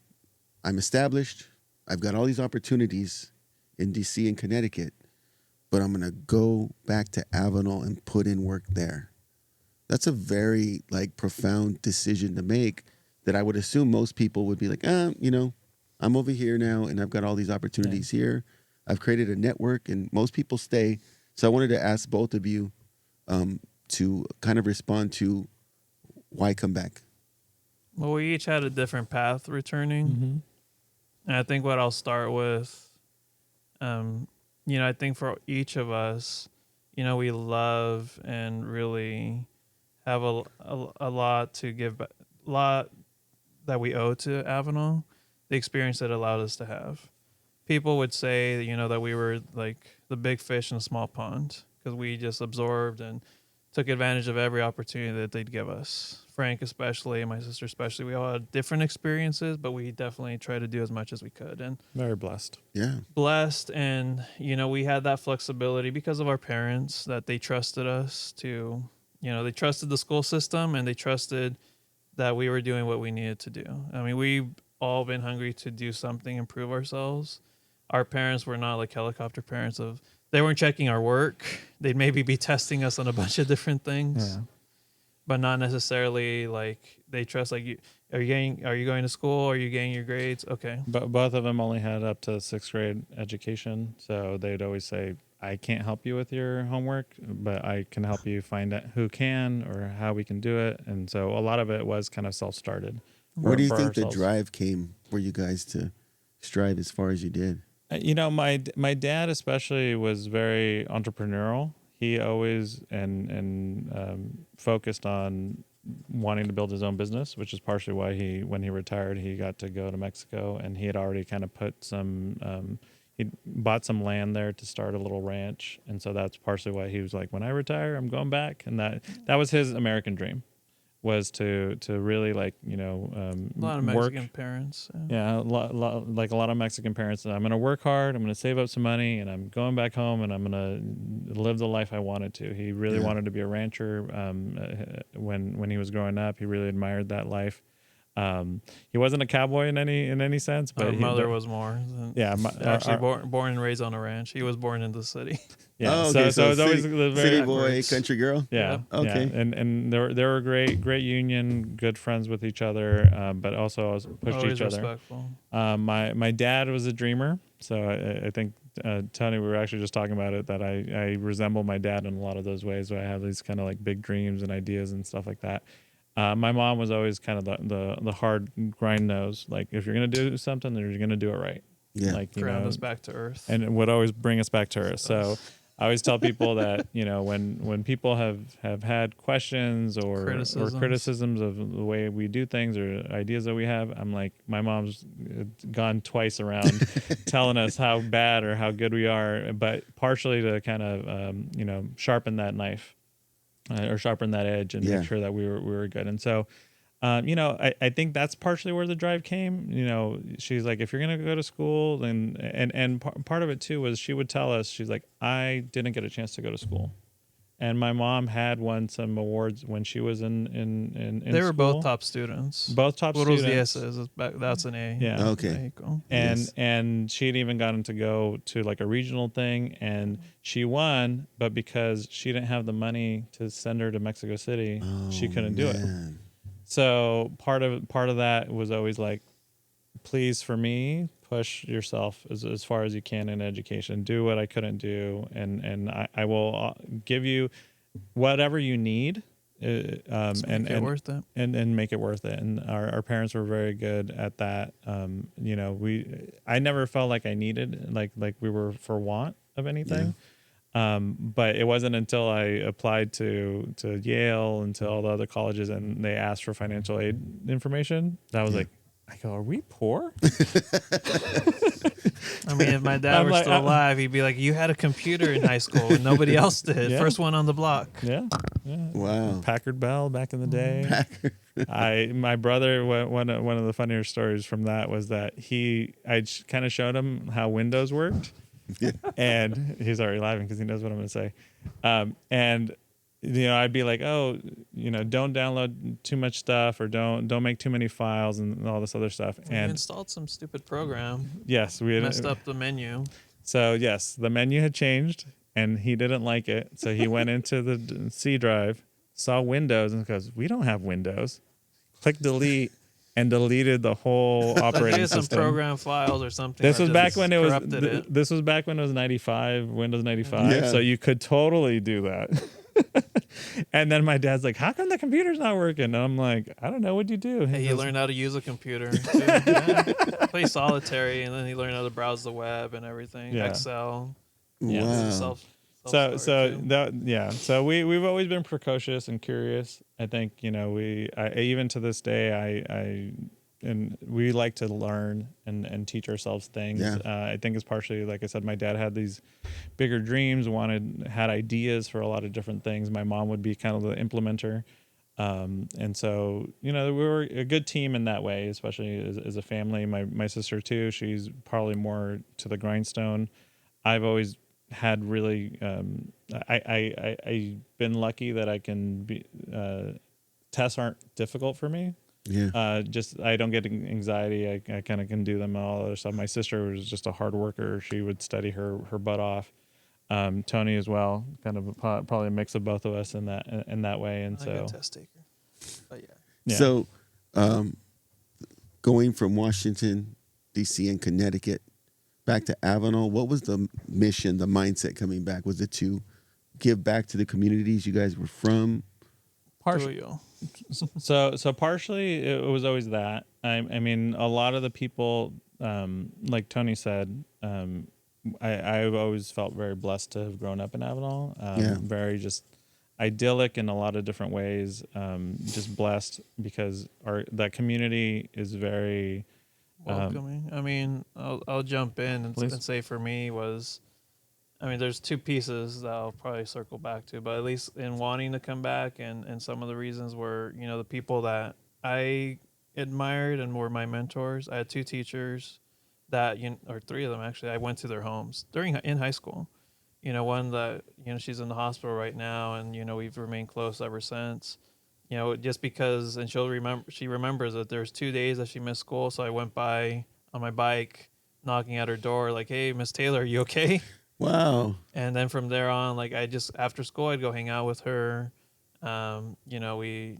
I'm established, I've got all these opportunities in DC and Connecticut, but I'm going to go back to Avenal and put in work there. That's a very profound decision to make that I would assume most people would be like, I'm over here now and I've got all these opportunities here. I've created a network and most people stay. So I wanted to ask both of you to kind of respond to why come back. Well, we each had a different path returning. And I think what I'll start with, I think for each of us, we love and really have a lot to give, a lot that we owe to Avenal, the experience that allowed us to have. People would say, that we were like the big fish in a small pond because we just absorbed and took advantage of every opportunity that they'd give us. Frank especially, and my sister especially, we all had different experiences, but we definitely tried to do as much as we could. And Very blessed. Yeah. blessed, and we had that flexibility because of our parents, that they trusted us to, they trusted the school system, and they trusted that we were doing what we needed to do. I mean, we've all been hungry to do something, improve ourselves. Our parents were not like helicopter parents they weren't checking our work. They'd maybe be testing us on a bunch of different things, but not necessarily like they trust. Like, are you going to school? Are you getting your grades? Okay. But both of them only had up to 6th grade education, so they'd always say, "I can't help you with your homework, but I can help you find out who can or how we can do it." And so a lot of it was kind of self-started. Where do you think the ourselves. drive came for you guys to strive as far as you did? My dad especially was very entrepreneurial. He always focused on wanting to build his own business, which is partially why when he retired, he got to go to Mexico, and he had already kind of put some. He bought some land there to start a little ranch, and so that's partially why he was like, "When I retire, I'm going back," and that was his American dream, was to really A lot of work. Mexican parents. Yeah, a lot of Mexican parents. I'm going to work hard. I'm going to save up some money, and I'm going back home, and I'm going to live the life I wanted to. He really wanted to be a rancher. When he was growing up, he really admired that life. He wasn't a cowboy in any sense, but Our mother was more. Yeah, actually born and raised on a ranch. He was born in the city. Yeah, oh, okay. so it's always city, very city boy, country girl. Yeah, okay. yeah. And they were great union, good friends with each other, but also always pushed Always each other. Respectful. My dad was a dreamer, so I think Tony, we were actually just talking about it, that I resemble my dad in a lot of those ways, where I have these kind of like big dreams and ideas and stuff like that. My mom was always kind of the hard grind nose. Like, if you're gonna do something, then you're gonna do it right. Yeah. Like, Ground us back to earth. and it would always bring us back to earth. So I always tell people that, when people have had questions or criticisms of the way we do things or ideas that we have, I'm like, my mom's gone twice around telling us how bad or how good we are, but partially to kind of sharpen that knife. Or sharpen that edge and make sure that we were good. And so, I think that's partially where the drive came. She's like, if you're going to go to school, then, and part of it too was she would tell us, she's like, I didn't get a chance to go to school. And my mom had won some awards when she was in They were school. both top students. Both top what students. Was the SS? That's an A. Yeah. Okay. There you go. And she had even gotten to go to like a regional thing, and she won, but because she didn't have the money to send her to Mexico City, she couldn't do it. So part of that was always like, please, for me, push yourself as far as you can in education. Do what I couldn't do, and I will give you whatever you need, and make it worth it. And make it worth it. And our parents were very good at that. I never felt like I needed like we were for want of anything. But it wasn't until I applied to Yale and to all the other colleges, and they asked for financial aid information, that I was like, I go, are we poor? I mean, if my dad were still alive, he'd be like, you had a computer in high school and nobody else did. Yeah. First one on the block. Yeah. Wow. Packard Bell back in the day. My brother, one of the funnier stories from that was that I kind of showed him how Windows worked. And he's already laughing because he knows what I'm going to say. And I'd be like, don't download too much stuff, or don't make too many files and all this other stuff. We And installed some stupid program. yes, we had messed up the menu. So yes, the menu had changed, and he didn't like it. So he went into the C drive, saw Windows, and goes, "We don't have Windows." Click delete. And deleted the whole operating system. Some program files or something. This was back when it was. It. This was back when it was 95, Windows 95. Yeah. So you could totally do that. And then my dad's like, "How come the computer's not working?" And I'm like, "I don't know. What'd you do?" Hey, he learned how to use a computer. Too. Yeah. Play solitary, and then he learned how to browse the web and everything. Yeah. Excel. Wow. So we've always been precocious and curious. I think I even to this day and we like to learn and teach ourselves things. Yeah. I think it's partially, like I said, my dad had these bigger dreams, had ideas for a lot of different things. My mom would be kind of the implementer. And so, we were a good team in that way, especially as a family. My sister too, she's probably more to the grindstone. I've always had really, I've been lucky that I can be, tests aren't difficult for me. Yeah. I don't get anxiety. I kind of can do them and all other stuff. My sister was just a hard worker. She would study her butt off. Tony as well, kind of probably a mix of both of us in that way. And I'm a good test taker. But yeah. So, going from Washington, D.C. and Connecticut back to Avenal, what was the mission, the mindset coming back? Was it to give back to the communities you guys were from? Partially. So partially it was always that. I mean, a lot of the people, like Tony said, I've always felt very blessed to have grown up in Avenal. Very just idyllic in a lot of different ways. Just blessed because that community is very welcoming. I mean, I'll jump in and say for me there's two pieces that I'll probably circle back to, but at least in wanting to come back and some of the reasons were, the people that I admired and were my mentors. I had two teachers that, or three of them actually, I went to their homes in high school. One that, she's in the hospital right now, and, we've remained close ever since. you know, just because, and she remembers that there's 2 days that she missed school. So I went by on my bike, knocking at her door, like, "Hey, Miss Taylor, are you okay?" Wow. And then from there on, like, I just, after school, I'd go hang out with her. We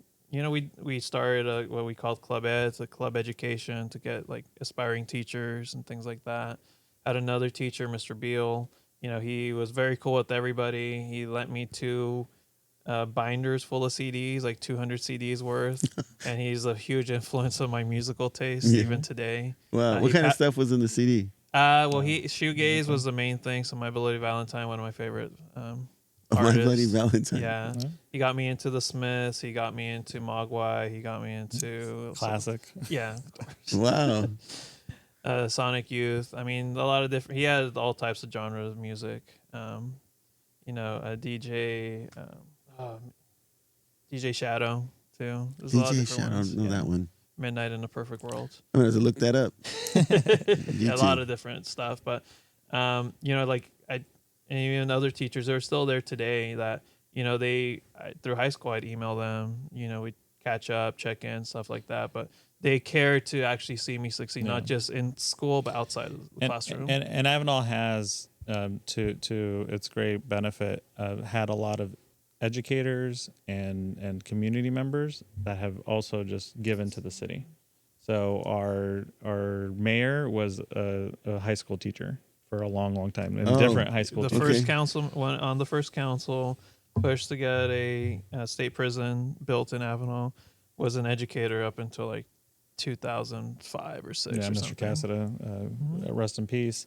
started what we called Club Ed, it's a club education to get like aspiring teachers and things like that. Had another teacher, Mr. Beal. He was very cool with everybody. He lent me 2 binders full of CDs, like 200 CDs worth, and he's a huge influence on my musical taste even today. Wow. What kind of stuff was in the CD? He shoegaze was the main thing. So My Bloody Valentine, one of my favorite My artists. Bloody Valentine. Yeah, he got me into the Smiths. He got me into Mogwai. He got me into Classic. Yeah. Wow. Sonic Youth. I mean, a lot of different. He had all types of genres of music. A DJ, DJ Shadow too. There's a lot of DJ different Shadow, I ones. don't know that one. Midnight in a Perfect World. I'm going to look that up. Yeah, a lot of different stuff, but like and even other teachers are still there today that through high school I'd email them, we'd catch up, check in, stuff like that, but they care to actually see me succeed, not just in school but outside of the classroom. And Avenal has to its great benefit had a lot of educators and community members that have also just given to the city. So our mayor was a high school teacher for a long time in different high school. The first council went on the first council pushed to get a state prison built in Avenal, was an educator up until like 2005 or 6. Yeah, or Mr. something. Cassida, rest in peace.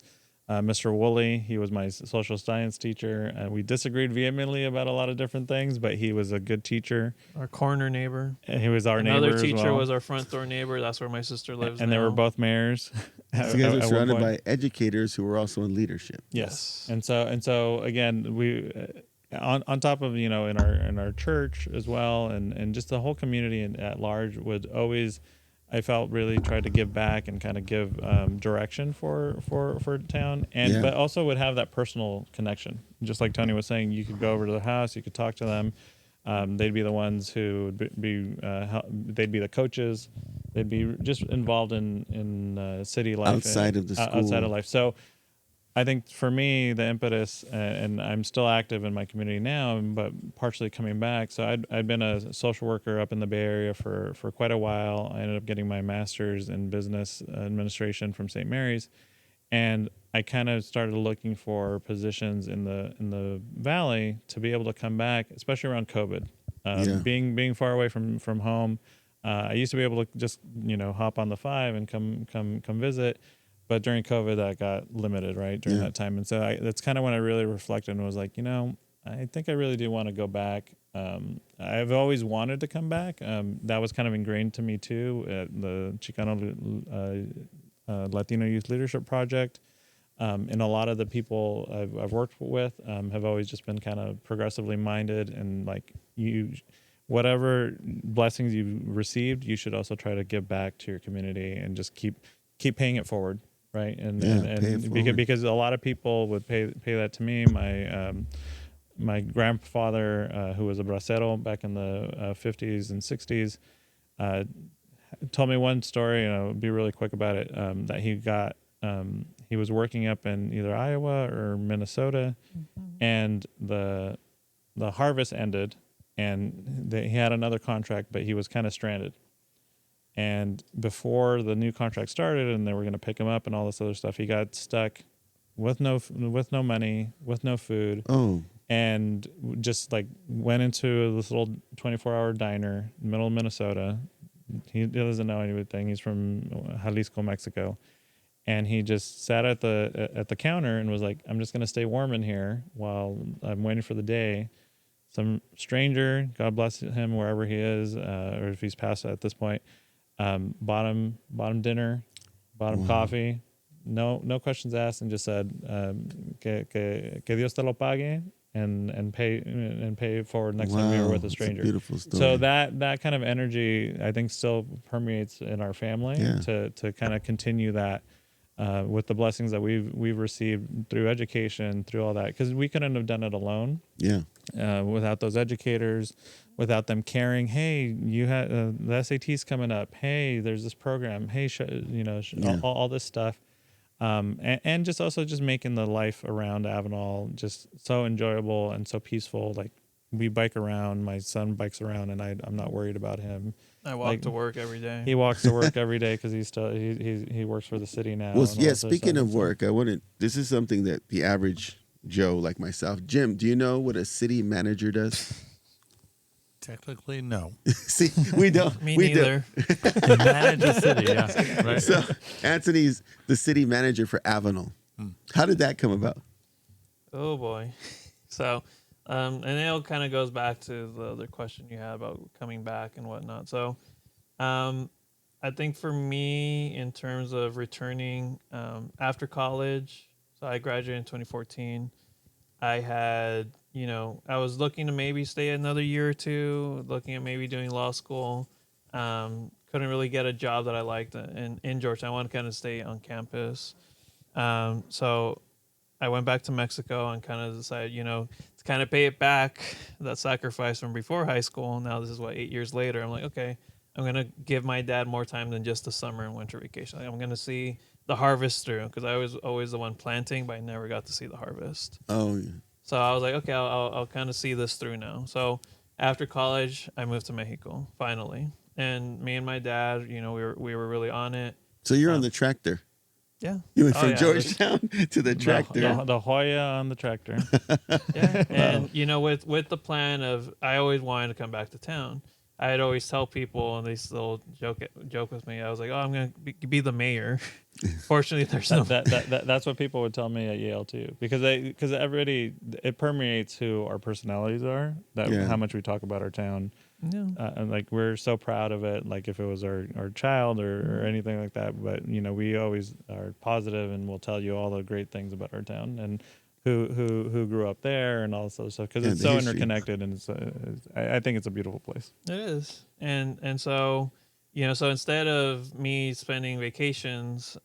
Mr. Woolley, he was my social science teacher. We disagreed vehemently about a lot of different things, but he was a good teacher. Our corner neighbor. And he was our Another neighbor teacher as well. was our front door neighbor. That's where my sister lives and now. they were both mayors. So you guys were surrounded by educators who were also in leadership. Yes. And so again, we on top of in our church as well, and just the whole community at large would always, I felt, really try to give back and kind of give direction for town, but also would have that personal connection. Just like Tony was saying, you could go over to the house, you could talk to them. They'd be the ones who would they'd be the coaches. They'd be just involved in city life outside of the school. Outside of life. So I think for me, the impetus, and I'm still active in my community now, but partially coming back. So I'd been a social worker up in the Bay Area for quite a while. I ended up getting my master's in business administration from St. Mary's, and I kind of started looking for positions in the Valley to be able to come back, especially around COVID. Being far away from home, I used to be able to just hop on the 5 and come visit. But during COVID, that got limited, right, during that time. And so that's kind of when I really reflected and was like, I think I really do want to go back. I've always wanted to come back. That was kind of ingrained to me, too, at the Chicano Latino Youth Leadership Project. And a lot of the people I've worked with have always just been kind of progressively minded, and like whatever blessings you've received, you should also try to give back to your community and just keep paying it forward. Right. And because a lot of people would pay that to me. My grandfather, who was a bracero back in the 50s and 60s, told me one story, and I'll be really quick about it, that he was working up in either Iowa or Minnesota, and the harvest ended, and he had another contract, but he was kind of stranded. And before the new contract started and they were going to pick him up and all this other stuff, he got stuck with no money, with no food. Oh. And just like went into this little 24-hour diner in the middle of Minnesota. He doesn't know anything. He's from Jalisco, Mexico. And he just sat at the counter and was like, I'm just going to stay warm in here while I'm waiting for the day. Some stranger, God bless him wherever he is, or if he's passed at this point, bought him dinner, bought him coffee, no questions asked, and just said, que Dios te lo pague, and pay forward next time you're with a stranger. That's a beautiful story. So that kind of energy, I think, still permeates in our family to kind of continue that with the blessings that we've received through education, through all that, because we couldn't have done it alone. without those educators, without them caring, hey, you had the SAT's coming up. Hey, there's this program. Hey, all this stuff. And just also just making the life around Avenal just so enjoyable and so peaceful. Like we bike around, my son bikes around, and I'm not worried about him. I walk to work every day. He walks to work every day because he works for the city now. Well, yeah. Speaking of work, this is something that the average Joe like myself, Jim. Do you know what a city manager does? Technically, no. See, we don't. Me we neither. You manage a city, yeah. Right. So Anthony's the city manager for Avenal. How did that come about? Oh boy. So, and it all kind of goes back to the other question you had about coming back and whatnot. So, I think for me, in terms of returning after college, so I graduated in 2014. I had, I was looking to maybe stay another year or two, looking at maybe doing law school. Couldn't really get a job that I liked in Georgetown. I wanted to kind of stay on campus. So I went back to Mexico and kind of decided, to kind of pay it back, that sacrifice from before high school. Now this is 8 years later. I'm like, okay, I'm going to give my dad more time than just the summer and winter vacation. I'm going to see the harvest through, because I was always the one planting, but I never got to see the harvest. Oh, yeah. So I was like, okay, I'll kind of see this through now. So after college, I moved to Mexico finally, and me and my dad, we were really on it. So you're on the tractor. Yeah. You went from Georgetown to the tractor. The Hoya on the tractor. Yeah. And with the plan of, I always wanted to come back to town. I'd always tell people, and they still joke with me. I was like, "Oh, I'm gonna be the mayor." Fortunately, there's no. That's what people would tell me at Yale too, because everybody, it permeates who our personalities are. How much we talk about our town. Yeah. And like we're so proud of it. Like if it was our child or anything like that, but we always are positive and we'll tell you all the great things about our town and who grew up there and all this other stuff, because it's so interconnected, and I think it's a beautiful place. It is, and so so instead of me spending vacations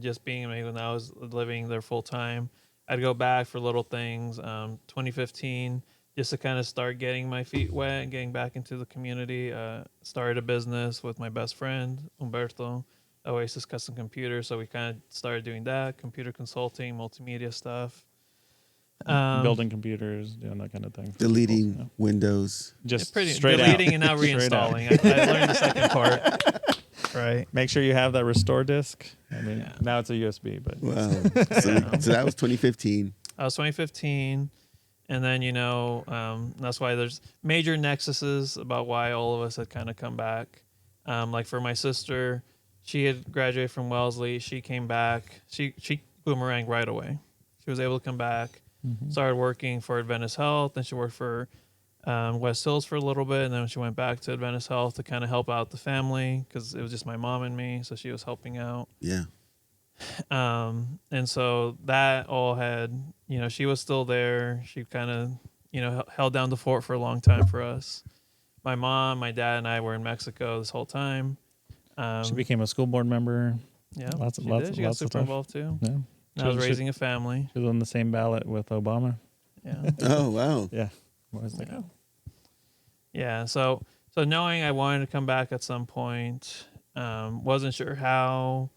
just being in Mexico, when I was living there full time, I'd go back for little things. 2015, just to kind of start getting my feet wet and getting back into the community. Started a business with my best friend Humberto, Oasis Custom Computers. So we kind of started doing that, computer consulting, multimedia stuff. Building computers, doing that kind of thing. Deleting Windows. Just straight deleting and now reinstalling. I learned the second part. Right. Make sure you have that restore disk. I mean, now it's a USB, but wow. So that was 2015. That was 2015. And then, that's why there's major nexuses about why all of us had kind of come back. Like for my sister, she had graduated from Wellesley. She came back. She boomeranged right away. She was able to come back. Started working for Adventist Health, and she worked for West Hills for a little bit, and then she went back to Adventist Health to kind of help out the family, because it was just my mom and me, so she was helping out. Yeah. And so that all had, she was still there. She kind of, held down the fort for a long time for us. My mom, my dad, and I were in Mexico this whole time. She became a school board member. Yeah, she got super involved too. Yeah. I was raising a family. She was on the same ballot with Obama. Yeah. Oh, wow. Yeah. Yeah. So knowing I wanted to come back at some point, wasn't sure how.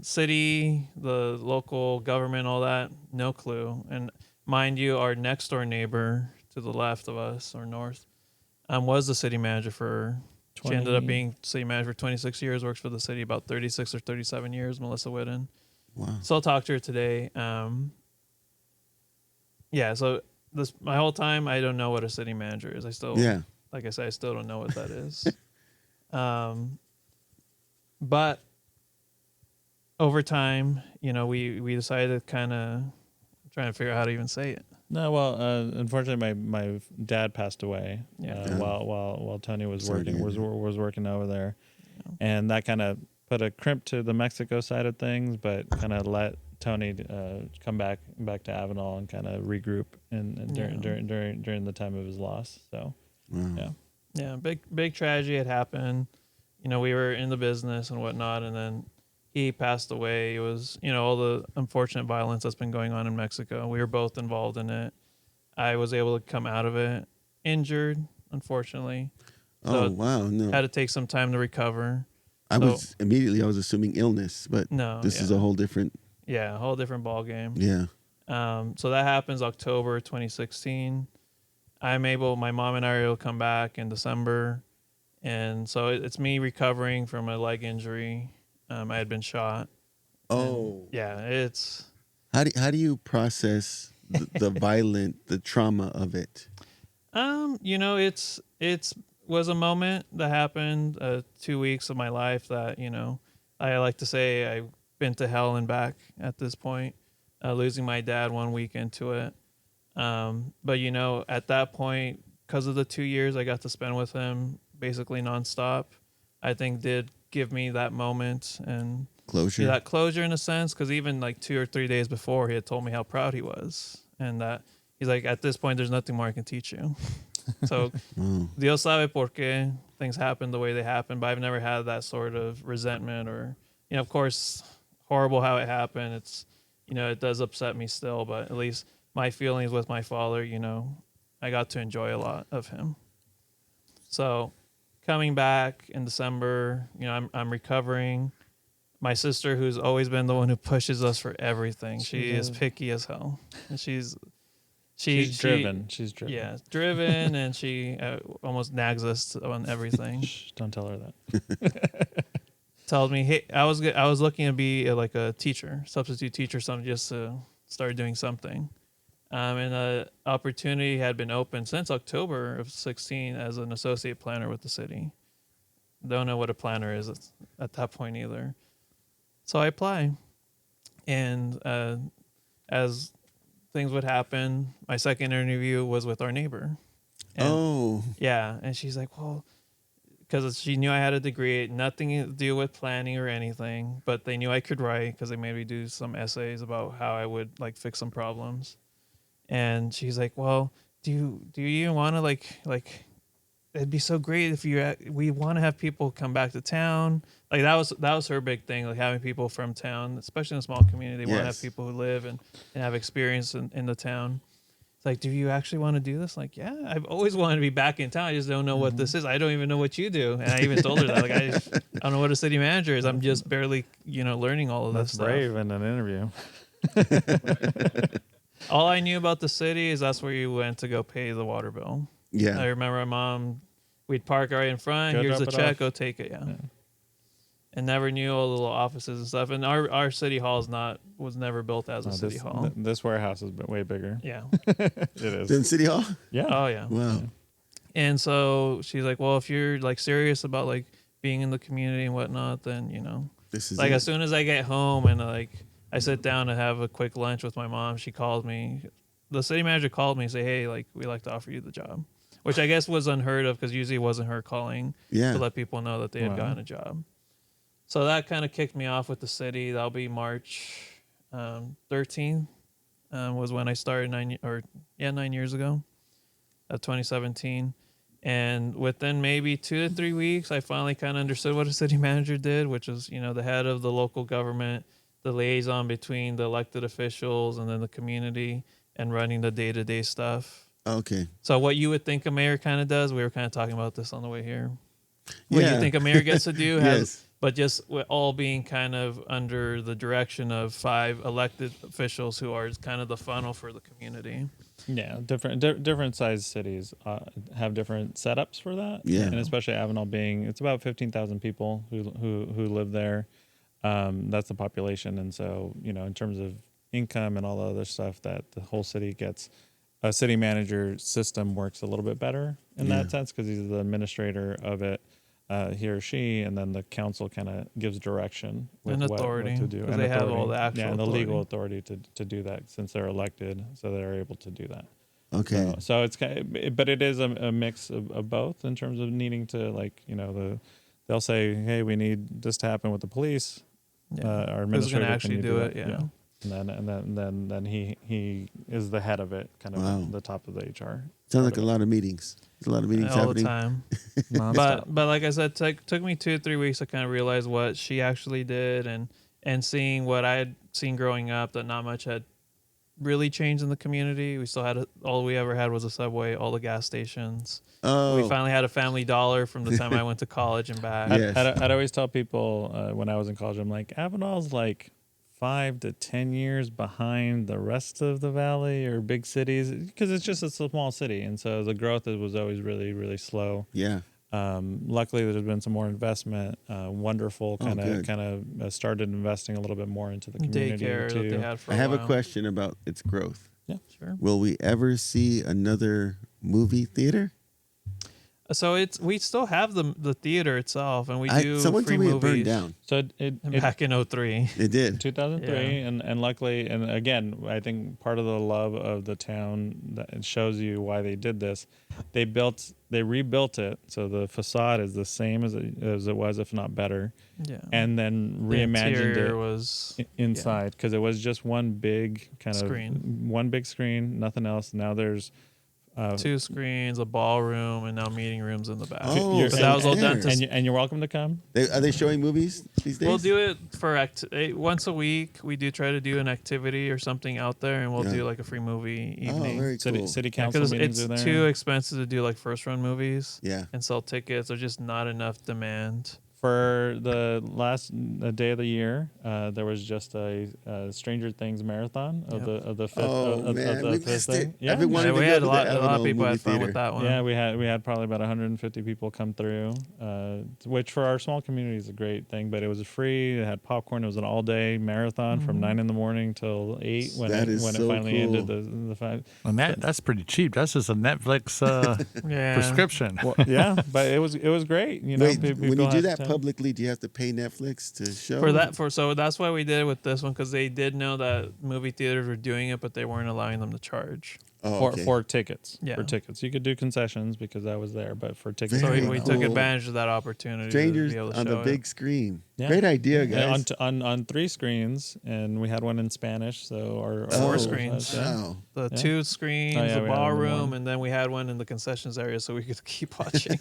City, the local government, all that, no clue. And mind you, our next door neighbor to the left of us, or north, was the city manager for. She ended up being city manager for 26 years. Works for the city about 36 or 37 years. Melissa Whitten. Wow. So I'll talk to her today. So my whole time, I don't know what a city manager is. Like I said, I still don't know what that is. But over time, we decided to kind of trying to figure out how to even say it. No, well, unfortunately, my dad passed away while Tony was working over there, and that kind of put a crimp to the Mexico side of things, but kind of let Tony come back to Avenal and kind of regroup during the time of his loss. So, big tragedy had happened. We were in the business and whatnot, and then he passed away. It was all the unfortunate violence that's been going on in Mexico. We were both involved in it. I was able to come out of it injured, unfortunately. Oh, So wow. No. had to take some time to recover. I was assuming illness, but No, this is a whole different. Yeah, a whole different ball game. Yeah. So that happens October 2016. My mom and I are able to come back in December. And so it's me recovering from a leg injury. I had been shot. Oh. It's. How do you process the trauma of it? It's was a moment that happened 2 weeks of my life that, I like to say I've been to hell and back at this point, losing my dad 1 week into it. But, at that point, because of the 2 years I got to spend with him basically nonstop, I think did give me that moment and Closure. that closure in a sense, because even like 2 or 3 days before he had told me how proud he was and that he's like, at this point, there's nothing more I can teach you. So Dios sabe por qué things happen the way they happen, but I've never had that sort of resentment or, of course, horrible how it happened. It's, it does upset me still, but at least my feelings with my father, I got to enjoy a lot of him. So coming back in December, I'm recovering. My sister, who's always been the one who pushes us for everything, she is picky as hell. And she's driven. She's driven. Yeah, driven, and she almost nags us on everything. Shh, don't tell her that. Tells me, hey, I was looking to be like a teacher, substitute teacher, something just to start doing something. And the opportunity had been open since October of 16 as an associate planner with the city. Don't know what a planner is at that point either. So I apply, and as things would happen, my second interview was with our neighbor. And, yeah, and she's like, well, because she knew I had a degree, nothing to do with planning or anything, but they knew I could write because they made me do some essays about how I would like fix some problems. And she's like, well, do you even want to like it'd be so great if we want to have people come back to town. Like that was her big thing, like having people from town, especially in a small community. They want to have people who live and have experience in the town. It's like, do you actually want to do this? Like, yeah, I've always wanted to be back in town. I just don't know what this is. I don't even know what you do. And I even told her that, like, I don't know what a city manager is. I'm just barely, learning all of this stuff. That's brave in an interview. All I knew about the city is that's where you went to go pay the water bill. Yeah. I remember my mom, we'd park right in front. Here's the check. Go take it. Yeah. And never knew all the little offices and stuff. And our city hall was never built as a city hall. This warehouse is way bigger. Yeah. It is. In City Hall? Yeah. Oh, yeah. Wow. Yeah. And so she's like, well, if you're like serious about like being in the community and whatnot, then, this is like it. as soon as I get home and like I sit down to have a quick lunch with my mom, she called me. The city manager called me and say, hey, like we'd like to offer you the job, which I guess was unheard of because usually it wasn't her calling to let people know that they had gotten a job. So that kind of kicked me off with the city. That'll be March 13th was when I started 9 years ago, 2017. And within maybe 2 to 3 weeks, I finally kind of understood what a city manager did, which is, the head of the local government, the liaison between the elected officials and then the community and running the day-to-day stuff. Okay. So what you would think a mayor kind of does, we were kind of talking about this on the way here. What you think a mayor gets to do has, but just all being kind of under the direction of 5 elected officials who are kind of the funnel for the community. Yeah, different sized cities have different setups for that. Yeah, and especially Avenal it's about 15,000 people who live there. That's the population, and so in terms of income and all the other stuff that the whole city gets, a city manager system works a little bit better in that sense because he's the administrator of it. He or she, and then the council kind of gives direction with and authority what to do. And they have all the actual and the legal authority to do that since they're elected, so they're able to do that. Okay. So it's but it is a mix of both in terms of needing to they'll say, hey, we need this to happen with the police. Our administrator can actually do it. Yeah. And then he is the head of it, kind of the top of the HR. Sounds like a lot of meetings. There's a lot of meetings all happening. the time. but like I said, took me 2 or 3 weeks to kind of realize what she actually did and seeing what I had seen growing up that not much had really changed in the community. We still had all we ever had was a Subway, all the gas stations. Oh, We finally had a Family Dollar from the time I went to college and back. Yes. I'd always tell people when I was in college, I'm like, Avenal's like 5 to 10 years behind the rest of the valley or big cities because it's just a small city, and so the growth was always really, really slow. yeah. Luckily, there's been some more investment. Wonderful, Oh, good. kind of started investing a little bit more into the community Daycare too. that they had for I have a while. question about its growth. Yeah, Sure. Will we ever see another movie theater? So we still have the theater itself, and we do Someone free told me it movies. burned down. so it Back in 03. It did. 2003 Yeah. and luckily, and again, I think part of the love of the town that it shows you why they did this. They rebuilt it so the facade is the same as it was, if not better, Yeah. and then the reimagined interior it was inside because it was just one big one big screen, nothing else. Now there's 2 screens, a ballroom, and now meeting rooms in the back. Oh, you're- but that was all done there. to. and you're welcome to come. Are they showing movies these days? We'll do it for once a week. We do try to do an activity or something out there, and we'll Yeah. do like a free movie Oh, evening. very cool. City council Because meetings it's are there. too expensive to do like first run movies Yeah. and sell tickets. There's just not enough demand. For the last day of the year, there was just a Stranger Things marathon of Yep. the fifth. Oh, of man, the we fifth missed thing. it. Yeah, I've been wanting Yeah, to we go had to a lot the of Avenal people movie had fun theater. with that one. yeah, we had probably about 150 people come through, which for our small community is a great thing. But it was free. It had popcorn. It was an all day marathon from 9 in the morning till 8 when That it is so finally ended cool. the five. And that's pretty cheap. That's just a Netflix Yeah. prescription. Well, yeah, but it was great. You know, Wait, when you people do had that to- publicly, do you have to pay Netflix to show? So that's why we did it with this one, because they did know that movie theaters were doing it, but they weren't allowing them to charge. Oh, okay. for tickets. Yeah. For tickets, you could do concessions because that was there, but for tickets, So Very we cool. took advantage of that opportunity. Strangers to be able to on show the it. big screen. Yeah. Great idea, Yeah, guys. on 3 screens, and we had one in Spanish. So our 4 our- screens. Wow. The Yeah. 2 screens, Oh, yeah, the we had it in the ballroom, morning. and then we had one in the concessions area so we could keep watching.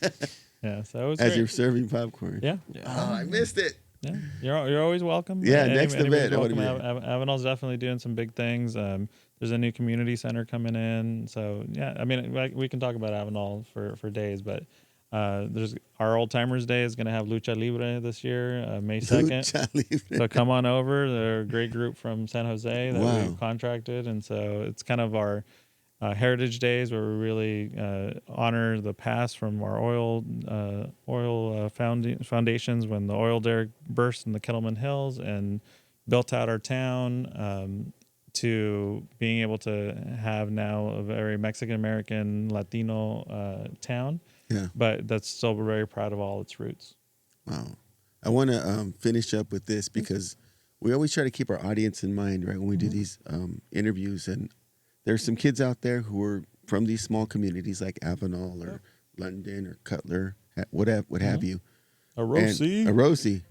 Yeah, so it was As great. you're serving popcorn. Yeah, Oh, I missed it. yeah. You're always welcome. Yeah, next Anybody's event, I wanna welcome. be Avenal's definitely doing some big things. There's a new community center coming in. So yeah, I mean, we can talk about Avenal for days, but there's our Old Timers Day is going to have Lucha Libre this year, May 2nd. Lucha Libre. So come on over. They're a great group from San Jose that Wow. we've contracted, and so it's kind of our Heritage Days where we really honor the past from our oil foundations when the oil derrick burst in the Kettleman Hills and built out our town. To being able to have now a very Mexican American Latino town, Yeah. but that's still very proud of all its roots. Wow. I want to finish up with this because we always try to keep our audience in mind, right, when we do these interviews. And there's some kids out there who are from these small communities like Avenal or London or Cutler, what have you. A A Rosie.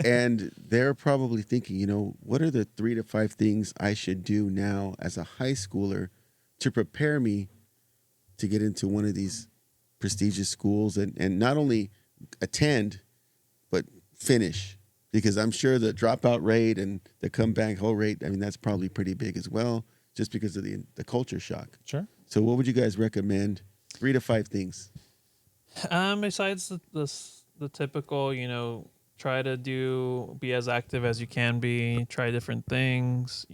And they're probably thinking, what are the 3 to 5 things I should do now as a high schooler to prepare me to get into one of these prestigious schools and not only attend, but finish? Because I'm sure the dropout rate and the comeback whole rate, I mean, that's probably pretty big as well, just because of the culture shock. Sure. So what would you guys recommend? 3 to 5 things. Besides the typical, try to be as active as you can be, try different things,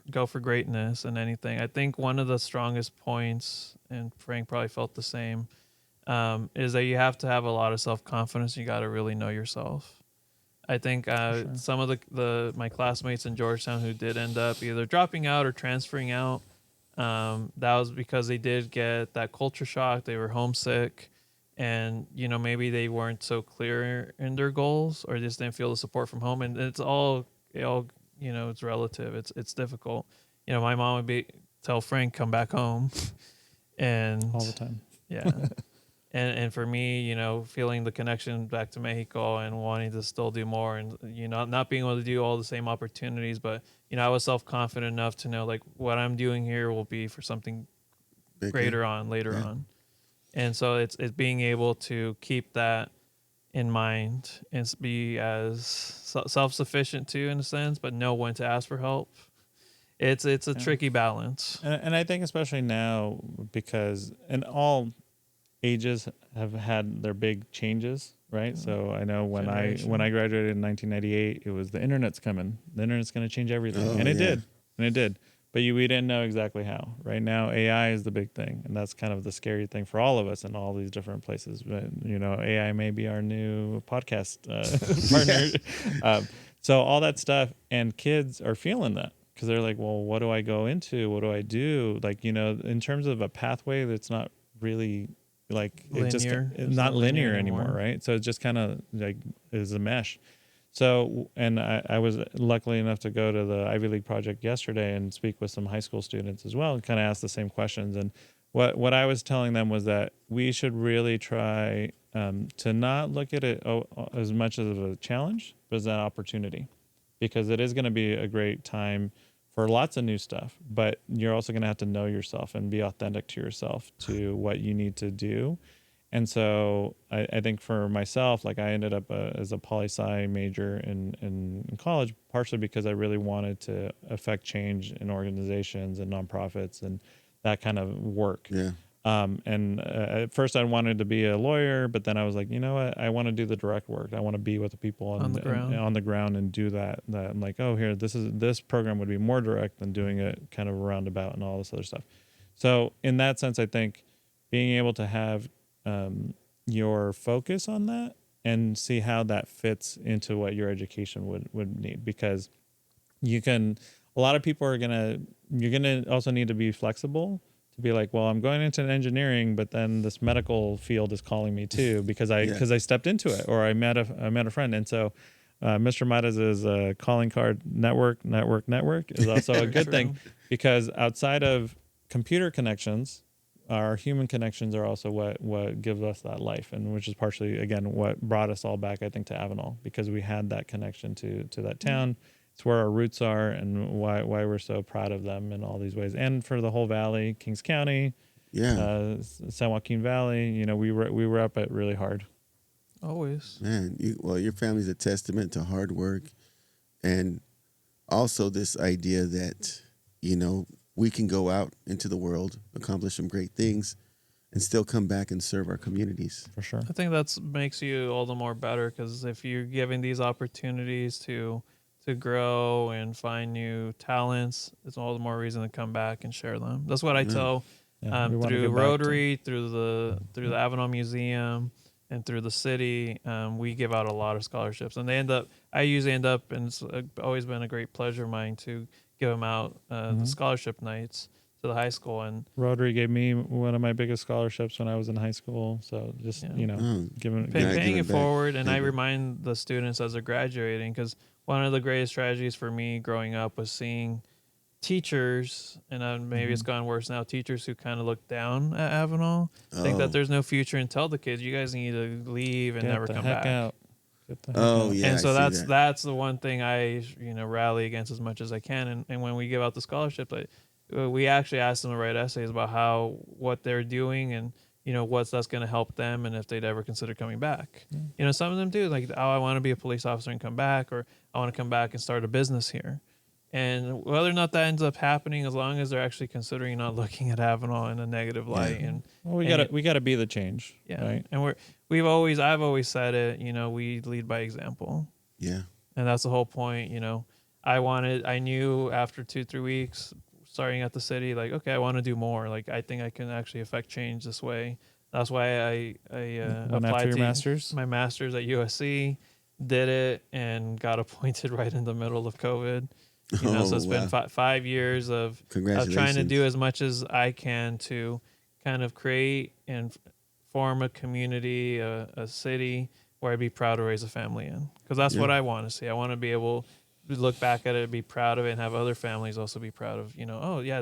go for greatness and anything. I think one of the strongest points, and Frank probably felt the same, is that you have to have a lot of self-confidence. You got to really know yourself. I think some of my classmates in Georgetown who did end up either dropping out or transferring out, that was because they did get that culture shock. They were homesick. And, maybe they weren't so clear in their goals or just didn't feel the support from home. And it's all it's relative. It's difficult. My mom would tell Frank, come back home. And All the time. yeah. And for me, feeling the connection back to Mexico and wanting to still do more and, not being able to do all the same opportunities, but, I was self-confident enough to know like what I'm doing here will be for something greater later on. And so it's being able to keep that in mind and be as self-sufficient too, in a sense, but know when to ask for help. it's a tricky balance. And I think especially now, because in all ages have had their big changes, right? So I know when I graduated in 1998, it was the internet's coming. The internet's going to change everything, and it did. But we didn't know exactly how. Right now, AI is the big thing, and that's kind of the scary thing for all of us in all these different places. But, AI may be our new podcast partner. So all that stuff, and kids are feeling that because they're like, well, what do I go into? What do I do? Like, in terms of a pathway that's not really like it's not linear anymore, right? So it just kind of like is a mesh. So, and I was luckily enough to go to the Ivy League project yesterday and speak with some high school students as well and kind of ask the same questions. And what I was telling them was that we should really try to not look at it as much as a challenge, but as an opportunity, because it is going to be a great time for lots of new stuff, but you're also going to have to know yourself and be authentic to yourself, to what you need to do. And so I think for myself, like I ended up as a poli-sci major in college, partially because I really wanted to affect change in organizations and nonprofits and that kind of work. Yeah. And at first I wanted to be a lawyer, but then I was like, you know what? I want to do the direct work. I want to be with the people on the ground and do that. I'm like, oh, here, this program would be more direct than doing it kind of roundabout and all this other stuff. So in that sense, I think being able to have your focus on that and see how that fits into what your education would need, because a lot of people you're gonna also need to be flexible to be like, well, I'm going into engineering, but then this medical field is calling me too because I stepped into it, or I met a friend. And so Mr. Midas' calling card network is also a good thing, because outside of computer connections, our human connections are also what gives us that life, and which is partially, again, what brought us all back, I think, to Avenal, because we had that connection to that town. It's where our roots are, and why we're so proud of them in all these ways. And for the whole valley, Kings County, San Joaquin Valley, we were up at really hard. Always. Man, your family's a testament to hard work, and also this idea that, we can go out into the world, accomplish some great things, and still come back and serve our communities. For sure. I think that makes you all the more better, because if you're giving these opportunities to grow and find new talents, it's all the more reason to come back and share them. That's what I tell through Rotary, through the Avenal Museum, and through the city. We give out a lot of scholarships, and I usually end up, and it's always been a great pleasure of mine to give them out the scholarship nights to the high school. And Rotary gave me one of my biggest scholarships when I was in high school. So just paying it forward. And I remind the students as they're graduating, because one of the greatest tragedies for me growing up was seeing teachers, and maybe it's gone worse now, teachers who kind of look down at Avenal, think that there's no future, and tell the kids, you guys need to leave and never come back. Out. And so that's the one thing I rally against as much as I can. And when we give out the scholarship, we actually ask them to write essays about what they're doing, and that's going to help them, and if they'd ever consider coming back. Some of them do, like, I want to be a police officer and come back, or I want to come back and start a business here. And whether or not that ends up happening, as long as they're actually considering not looking at Avenal in a negative light, and we gotta be the change, right? And I've always said it, we lead by example. Yeah, and that's the whole point. I knew after 2-3 weeks starting at the city, like, okay, I want to do more. Like, I think I can actually affect change this way. That's why I applied to my master's at USC, did it, and got appointed right in the middle of COVID. So it's been 5 years of trying to do as much as I can to kind of create and form a community, a city where I'd be proud to raise a family in. Because that's what I want to see. I want to be able to look back at it, be proud of it, and have other families also be proud of,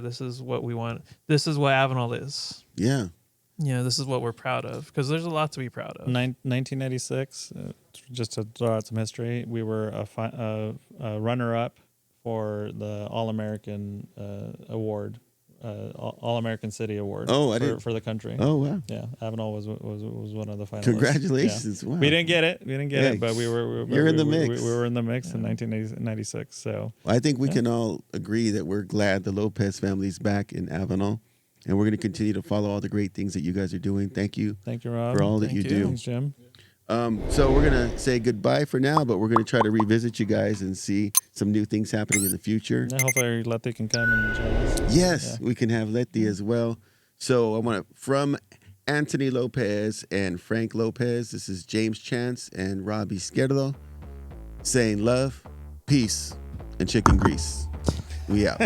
this is what we want. This is what Avenal is. Yeah. This is what we're proud of, because there's a lot to be proud of. 1996, just to throw out some history, we were a runner-up for the All-American award All American City Award. Oh, I didn't for the country. Oh wow! Yeah, Avenal was one of the finalists. Congratulations! Yeah. Wow. We didn't get it. But we were. You're in the mix. We were in the mix in 1996. So well, I think we can all agree that we're glad the Lopez family's back in Avenal, and we're going to continue to follow all the great things that you guys are doing. Thank you, Rob, for all that you do. Thanks, Jim. So we're going to say goodbye for now, but we're going to try to revisit you guys and see some new things happening in the future. Yeah, hopefully Letty can come and join us. Yes, we can have Letty as well. So I want to, from Anthony Lopez and Frank Lopez, this is James Chance and Rob Izquierdo saying love, peace, and chicken grease. We out.